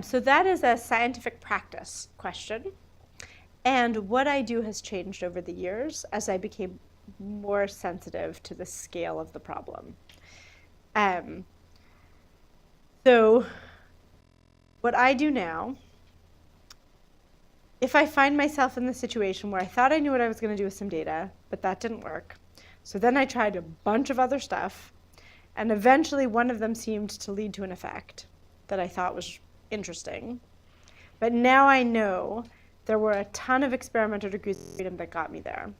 So that is a scientific practice question. And what I do has changed over the years as I became more sensitive to the scale of the problem. So what I do now, if I find myself in the situation where I thought I knew what I was going to do with some data, but that didn't work, so then I tried a bunch of other stuff, and eventually one of them seemed to lead to an effect that I thought was interesting. But now I know there were a ton of experimental degrees of freedom that got me there.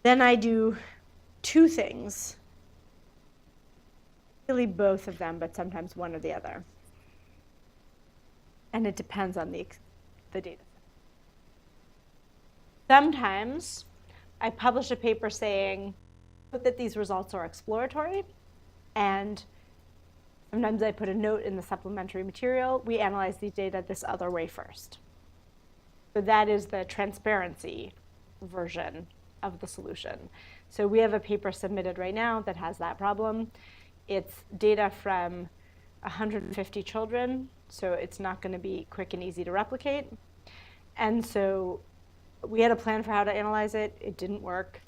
Then I do two things, really both of them, but sometimes one or the other. and it depends on the data. Sometimes I publish a paper saying that these results are exploratory, and sometimes I put a note in the supplementary material, we analyze these data this other way first. So that is the transparency version of the solution. So we have a paper submitted right now that has that problem. It's data from 150 children, so it's not going to be quick and easy to replicate. And so we had a plan for how to analyze it. It didn't work.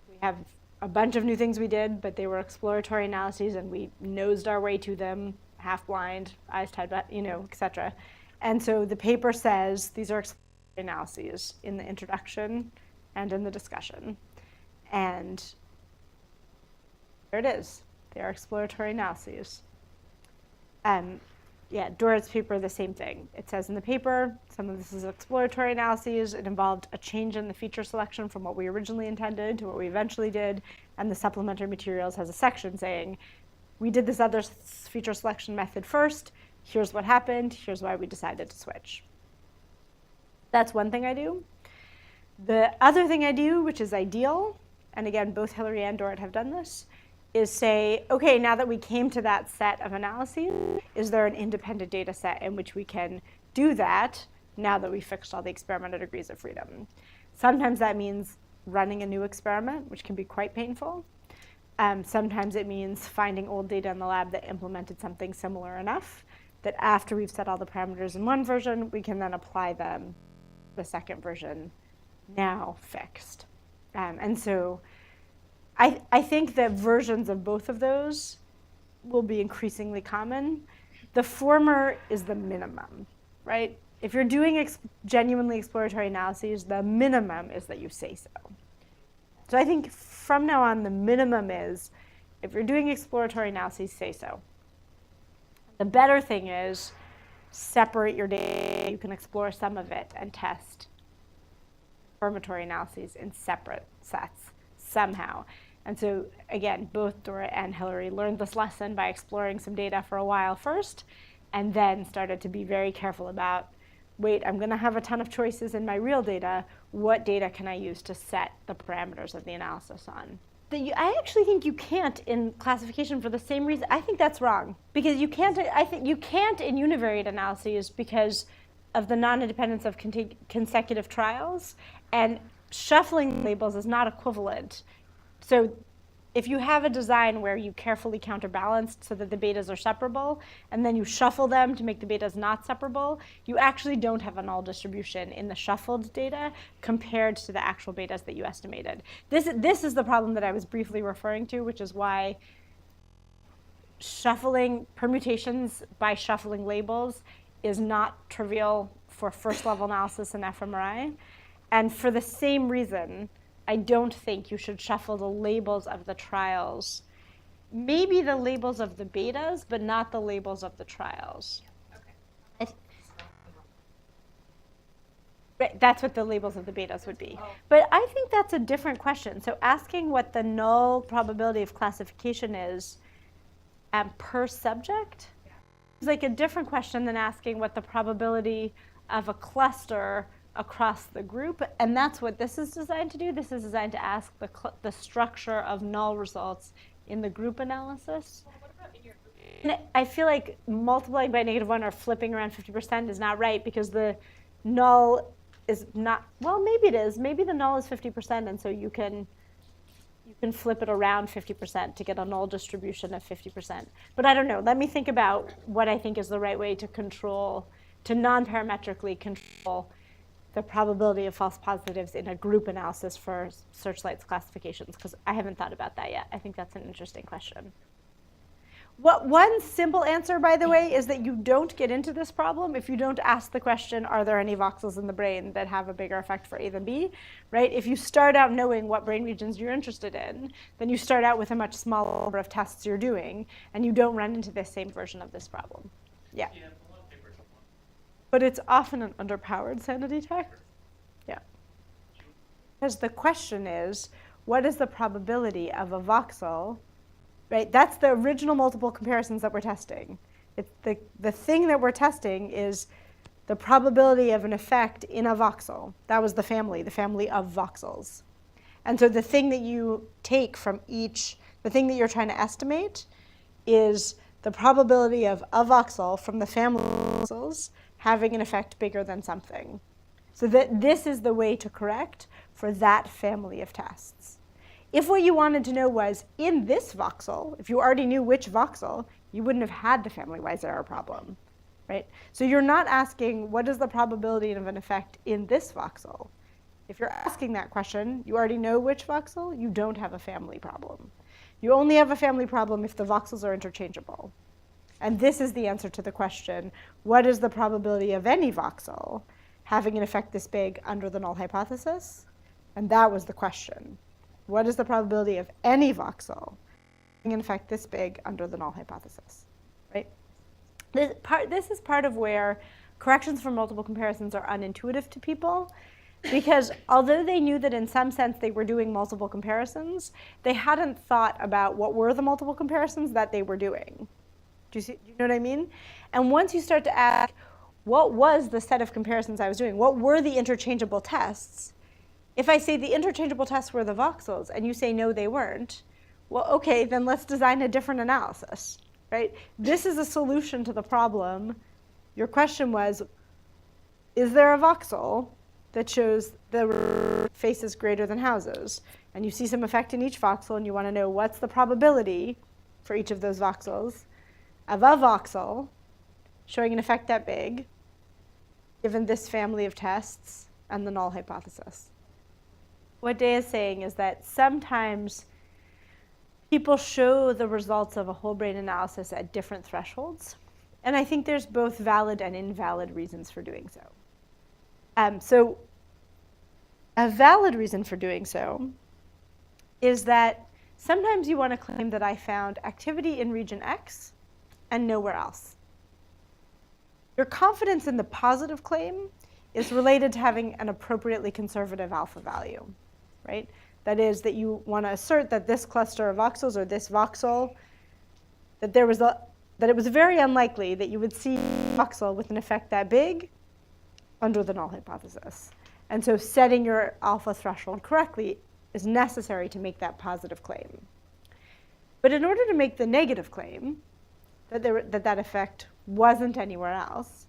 We have a bunch of new things we did, but they were exploratory analyses, and we nosed our way to them, half blind, eyes tied back, et cetera. And so the paper says these are exploratory analyses in the introduction and in the discussion. And there it is. They are exploratory analyses. Yeah, Dorot's paper, the same thing. It says in the paper, some of this is exploratory analyses. It involved a change in the feature selection from what we originally intended to what we eventually did. And the supplementary materials has a section saying, we did this other feature selection method first. Here's what happened. Here's why we decided to switch. That's one thing I do. The other thing I do, which is ideal, and again, both Hillary and Dorrit have done this, is say, okay, now that we came to that set of analyses, is there an independent data set in which we can do that now that we fixed all the experimental degrees of freedom? Sometimes that means running a new experiment, which can be quite painful. Sometimes it means finding old data in the lab that implemented something similar enough that after we've set all the parameters in one version, we can then apply them the second version now fixed. And so I think that versions of both of those will be increasingly common. The former is the minimum, right? If you're doing genuinely exploratory analyses, the minimum is that you say so. So I think from now on, the minimum is, if you're doing exploratory analyses, say so. The better thing is, separate your data. You can explore some of it and test confirmatory analyses in separate sets somehow. And so, again, both Dora and Hillary learned this lesson by exploring some data for a while first, and then started to be very careful about, wait, I'm going to have a ton of choices in my real data. What data can I use to set the parameters of the analysis on? I actually think you can't in classification for the same reason. I think that's wrong, because you can't. I think you can't in univariate analyses because of the non-independence of consecutive trials, and shuffling labels is not equivalent. So if you have a design where you carefully counterbalanced so that the betas are separable, and then you shuffle them to make the betas not separable, you actually don't have a null distribution in the shuffled data compared to the actual betas that you estimated. This is the problem that I was briefly referring to, which is why shuffling permutations by shuffling labels is not trivial for first-level analysis in fMRI. And for the same reason, I don't think you should shuffle the labels of the trials. Maybe the labels of the betas, but not the labels of the trials. Okay. Right, that's what the labels of the betas would be. Oh. But I think that's a different question. So asking what the null probability of classification is per subject is like a different question than asking what the probability of a cluster across the group, and that's what this is designed to do. This is designed to ask the structure of null results in the group analysis. Well, what about in your group? And I feel like multiplying by -1 or flipping around 50% is not right, because the null is not, well, maybe it is. Maybe the null is 50%, and so you can flip it around 50% to get a null distribution of 50%. But I don't know. Let me think about what I think is the right way to control, to non-parametrically control the probability of false positives in a group analysis for Searchlight's classifications, because I haven't thought about that yet. I think that's an interesting question. One simple answer, by the way, is that you don't get into this problem if you don't ask the question, are there any voxels in the brain that have a bigger effect for A than B, right? If you start out knowing what brain regions you're interested in, then you start out with a much smaller number of tests you're doing, and you don't run into this same version of this problem. Yeah. But it's often an underpowered sanity check. Yeah. Because the question is, what is the probability of a voxel, right? That's the original multiple comparisons that we're testing. The thing that we're testing is the probability of an effect in a voxel. That was the family of voxels. And so the thing that you take from the thing that you're trying to estimate is the probability of a voxel from the family of voxels having an effect bigger than something. So that this is the way to correct for that family of tests. If what you wanted to know was, in this voxel, if you already knew which voxel, you wouldn't have had the Familywize error problem, right? So you're not asking, what is the probability of an effect in this voxel? If you're asking that question, you already know which voxel, you don't have a family problem. You only have a family problem if the voxels are interchangeable. And this is the answer to the question, what is the probability of any voxel having an effect this big under the null hypothesis? And that was the question. What is the probability of any voxel having an effect this big under the null hypothesis, right? This is part of where corrections for multiple comparisons are unintuitive to people, because although they knew that in some sense they were doing multiple comparisons, they hadn't thought about what were the multiple comparisons that they were doing. Do you know what I mean? And once you start to ask, what was the set of comparisons I was doing? What were the interchangeable tests? If I say the interchangeable tests were the voxels, and you say no, they weren't, well, okay, then let's design a different analysis, right? This is a solution to the problem. Your question was, is there a voxel that shows the faces greater than houses? And you see some effect in each voxel, and you want to know what's the probability for each of those voxels of a voxel showing an effect that big, given this family of tests and the null hypothesis. What Day is saying is that sometimes people show the results of a whole brain analysis at different thresholds. And I think there's both valid and invalid reasons for doing so. So a valid reason for doing so is that sometimes you want to claim that I found activity in region X and nowhere else. Your confidence in the positive claim is related to having an appropriately conservative alpha value, right? That is, that you want to assert that this cluster of voxels, or this voxel, that it was very unlikely that you would see a voxel with an effect that big under the null hypothesis. And so setting your alpha threshold correctly is necessary to make that positive claim. But in order to make the negative claim, that effect wasn't anywhere else,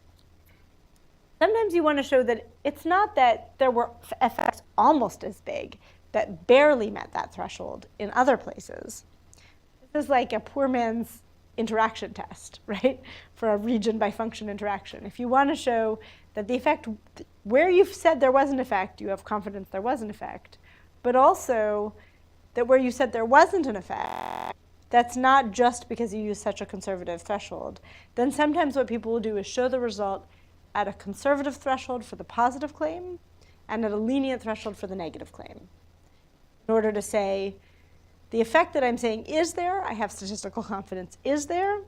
sometimes you want to show that it's not that there were effects almost as big that barely met that threshold in other places. This is like a poor man's interaction test, right? For a region by function interaction. If you want to show that the effect, where you've said there was an effect, you have confidence there was an effect, but also that where you said there wasn't an effect, that's not just because you use such a conservative threshold. Then sometimes what people will do is show the result at a conservative threshold for the positive claim and at a lenient threshold for the negative claim, in order to say, the effect that I'm saying is there, I have statistical confidence is there,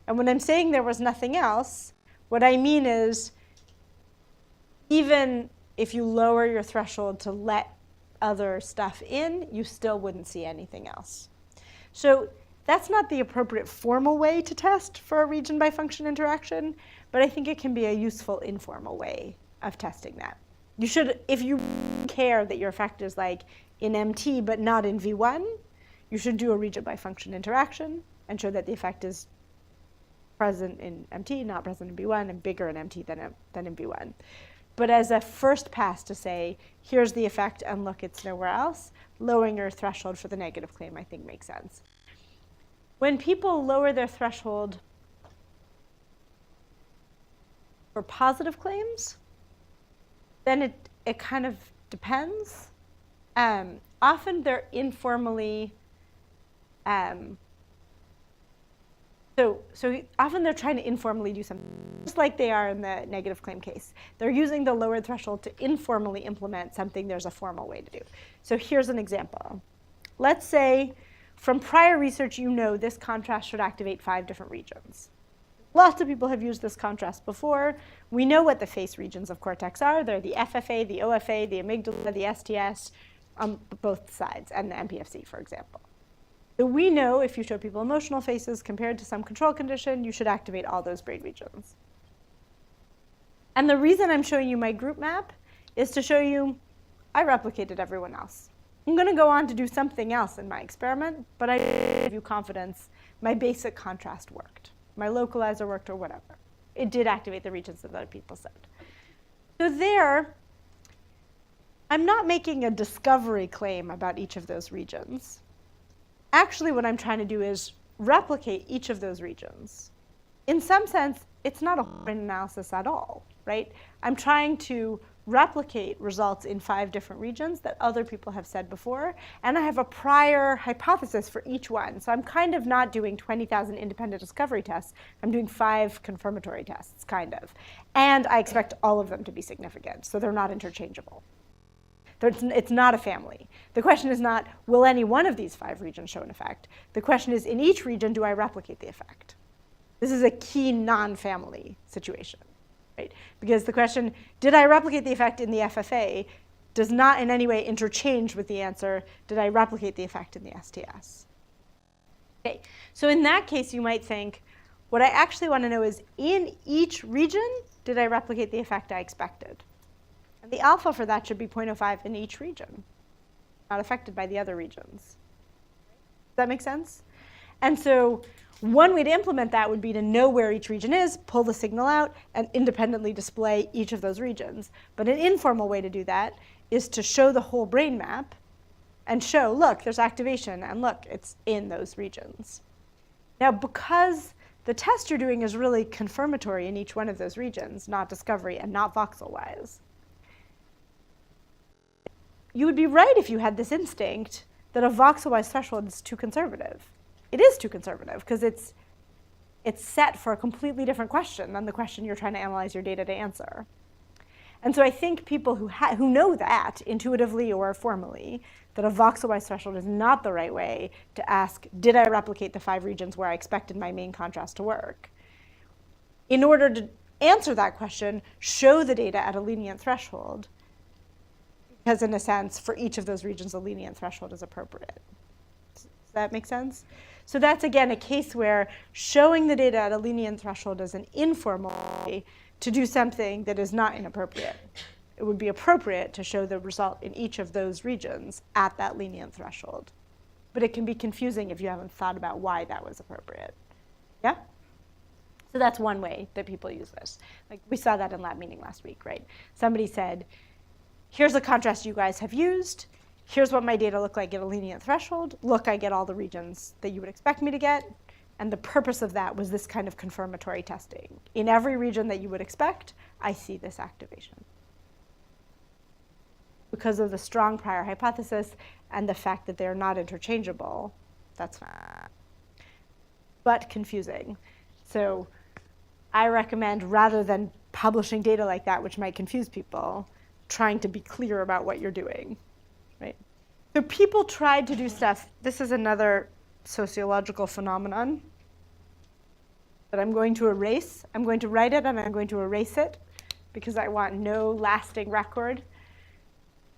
and when I'm saying there was nothing else, what I mean is, even if you lower your threshold to let other stuff in, you still wouldn't see anything else. So that's not the appropriate formal way to test for a region by function interaction, but I think it can be a useful informal way of testing that. You should, if you care that your effect is like in MT but not in V1, you should do a region by function interaction and show that the effect is present in MT, not present in V1, and bigger in MT than in V1. But as a first pass to say, here's the effect and look, it's nowhere else, lowering your threshold for the negative claim I think makes sense. When people lower their threshold for positive claims, then it kind of depends. Often they're informally, so often they're trying to informally do something, just like they are in the negative claim case. They're using the lowered threshold to informally implement something there's a formal way to do. So here's an example. Let's say from prior research, you know this contrast should activate 5 different regions. Lots of people have used this contrast before. We know what the face regions of cortex are. They're the FFA, the OFA, the amygdala, the STS, on both sides, and the MPFC, for example. So we know if you show people emotional faces compared to some control condition, you should activate all those brain regions. And the reason I'm showing you my group map is to show you I replicated everyone else. I'm going to go on to do something else in my experiment, but I give you confidence my basic contrast worked. My localizer worked or whatever. It did activate the regions that other people said. So there, I'm not making a discovery claim about each of those regions. Actually, what I'm trying to do is replicate each of those regions. In some sense, it's not a brain analysis at all, right? I'm trying to replicate results in 5 different regions that other people have said before, and I have a prior hypothesis for each one. So I'm kind of not doing 20,000 independent discovery tests. I'm doing 5 confirmatory tests, kind of. And I expect all of them to be significant, so they're not interchangeable. It's not a family. The question is not, will any one of these 5 regions show an effect? The question is, in each region, do I replicate the effect? This is a key non-family situation, right? Because the question, did I replicate the effect in the FFA, does not in any way interchange with the answer, did I replicate the effect in the STS? Okay, so in that case, you might think, what I actually want to know is, in each region, did I replicate the effect I expected? And the alpha for that should be 0.05 in each region, not affected by the other regions. Does that make sense? And so one way to implement that would be to know where each region is, pull the signal out, and independently display each of those regions. But an informal way to do that is to show the whole brain map and show, look, there's activation, and look, it's in those regions. Now, because the test you're doing is really confirmatory in each one of those regions, not discovery and not voxel-wise, you would be right if you had this instinct that a voxel-wise threshold is too conservative. It is too conservative because it's set for a completely different question than the question you're trying to analyze your data to answer. And so I think people who know that intuitively or formally, that a voxel-wise threshold is not the right way to ask, did I replicate the 5 regions where I expected my main contrast to work? In order to answer that question, show the data at a lenient threshold, because in a sense, for each of those regions, a lenient threshold is appropriate. Does that make sense? So that's, again, a case where showing the data at a lenient threshold is an informal way to do something that is not inappropriate. It would be appropriate to show the result in each of those regions at that lenient threshold. But it can be confusing if you haven't thought about why that was appropriate. Yeah? So that's one way that people use this. Like we saw that in lab meeting last week, right? Somebody said, here's the contrast you guys have used. Here's what my data look like at a lenient threshold. Look, I get all the regions that you would expect me to get. And the purpose of that was this kind of confirmatory testing. In every region that you would expect, I see this activation. Because of the strong prior hypothesis and the fact that they're not interchangeable, that's not, but confusing. So I recommend, rather than publishing data like that, which might confuse people, trying to be clear about what you're doing, right? So people tried to do stuff. This is another sociological phenomenon that I'm going to erase. I'm going to write it and I'm going to erase it because I want no lasting record.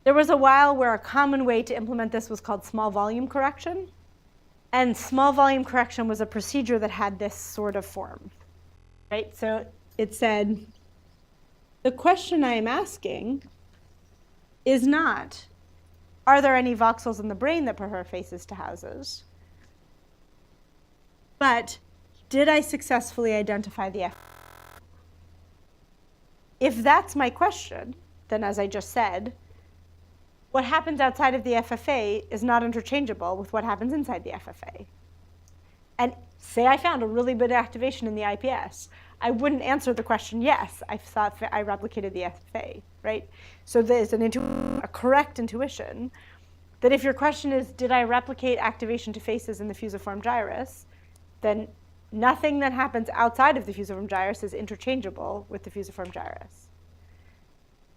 There was a while where a common way to implement this was called small volume correction. And small volume correction was a procedure that had this sort of form, right? So it said, the question I am asking is not, are there any voxels in the brain that prefer faces to houses? But did I successfully identify the F? If that's my question, then as I just said, what happens outside of the FFA is not interchangeable with what happens inside the FFA. And say I found a really good activation in the IPS, I wouldn't answer the question, yes, I thought I replicated the FFA, right? So there's a correct intuition that if your question is, did I replicate activation to faces in the fusiform gyrus, then nothing that happens outside of the fusiform gyrus is interchangeable with the fusiform gyrus.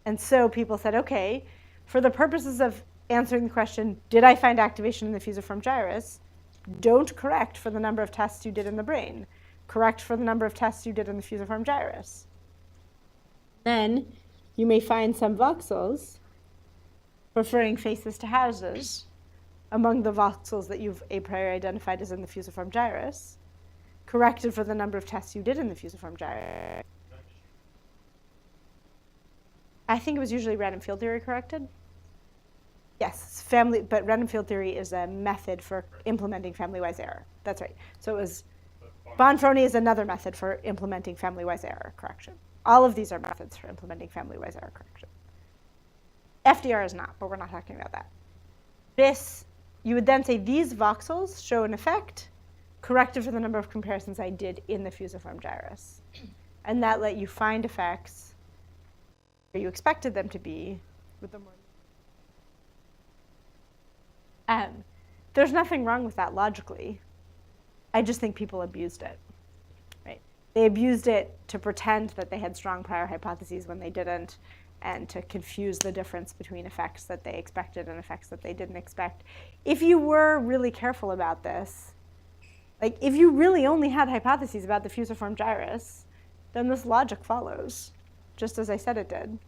And so people said, okay, for the purposes of answering the question, did I find activation in the fusiform gyrus, don't correct for the number of tests you did in the brain. Correct for the number of tests you did in the fusiform gyrus. Then you may find some voxels preferring faces to houses, among the voxels that you've a priori identified as in the fusiform gyrus, corrected for the number of tests you did in the fusiform gyrus. I think it was usually random field theory corrected. Yes, but random field theory is a method for implementing family-wise error. That's right. So it was Bonferroni is another method for implementing family-wise error correction. All of these are methods for implementing family-wise error correction. FDR is not, but we're not talking about that. This, you would then say these voxels show an effect corrected for the number of comparisons I did in the fusiform gyrus. And that let you find effects where you expected them to be with the more. There's nothing wrong with that logically. I just think people abused it. Right? They abused it to pretend that they had strong prior hypotheses when they didn't, and to confuse the difference between effects that they expected and effects that they didn't expect. If you were really careful about this, like if you really only had hypotheses about the fusiform gyrus, then this logic follows, just as I said it did.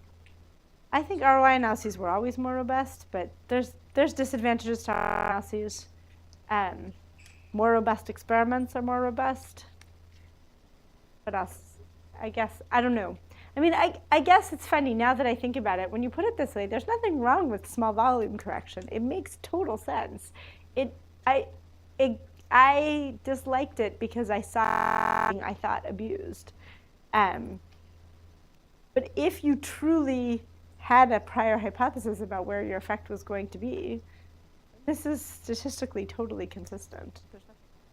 I think ROI analyses were always more robust, but there's disadvantages to ROI analyses. More robust experiments are more robust. What else? I guess, I don't know. I mean, I guess it's funny now that I think about it. When you put it this way, there's nothing wrong with small volume correction. It makes total sense. I disliked it because I saw I thought abused. But if you truly had a prior hypothesis about where your effect was going to be, this is statistically totally consistent. There's nothing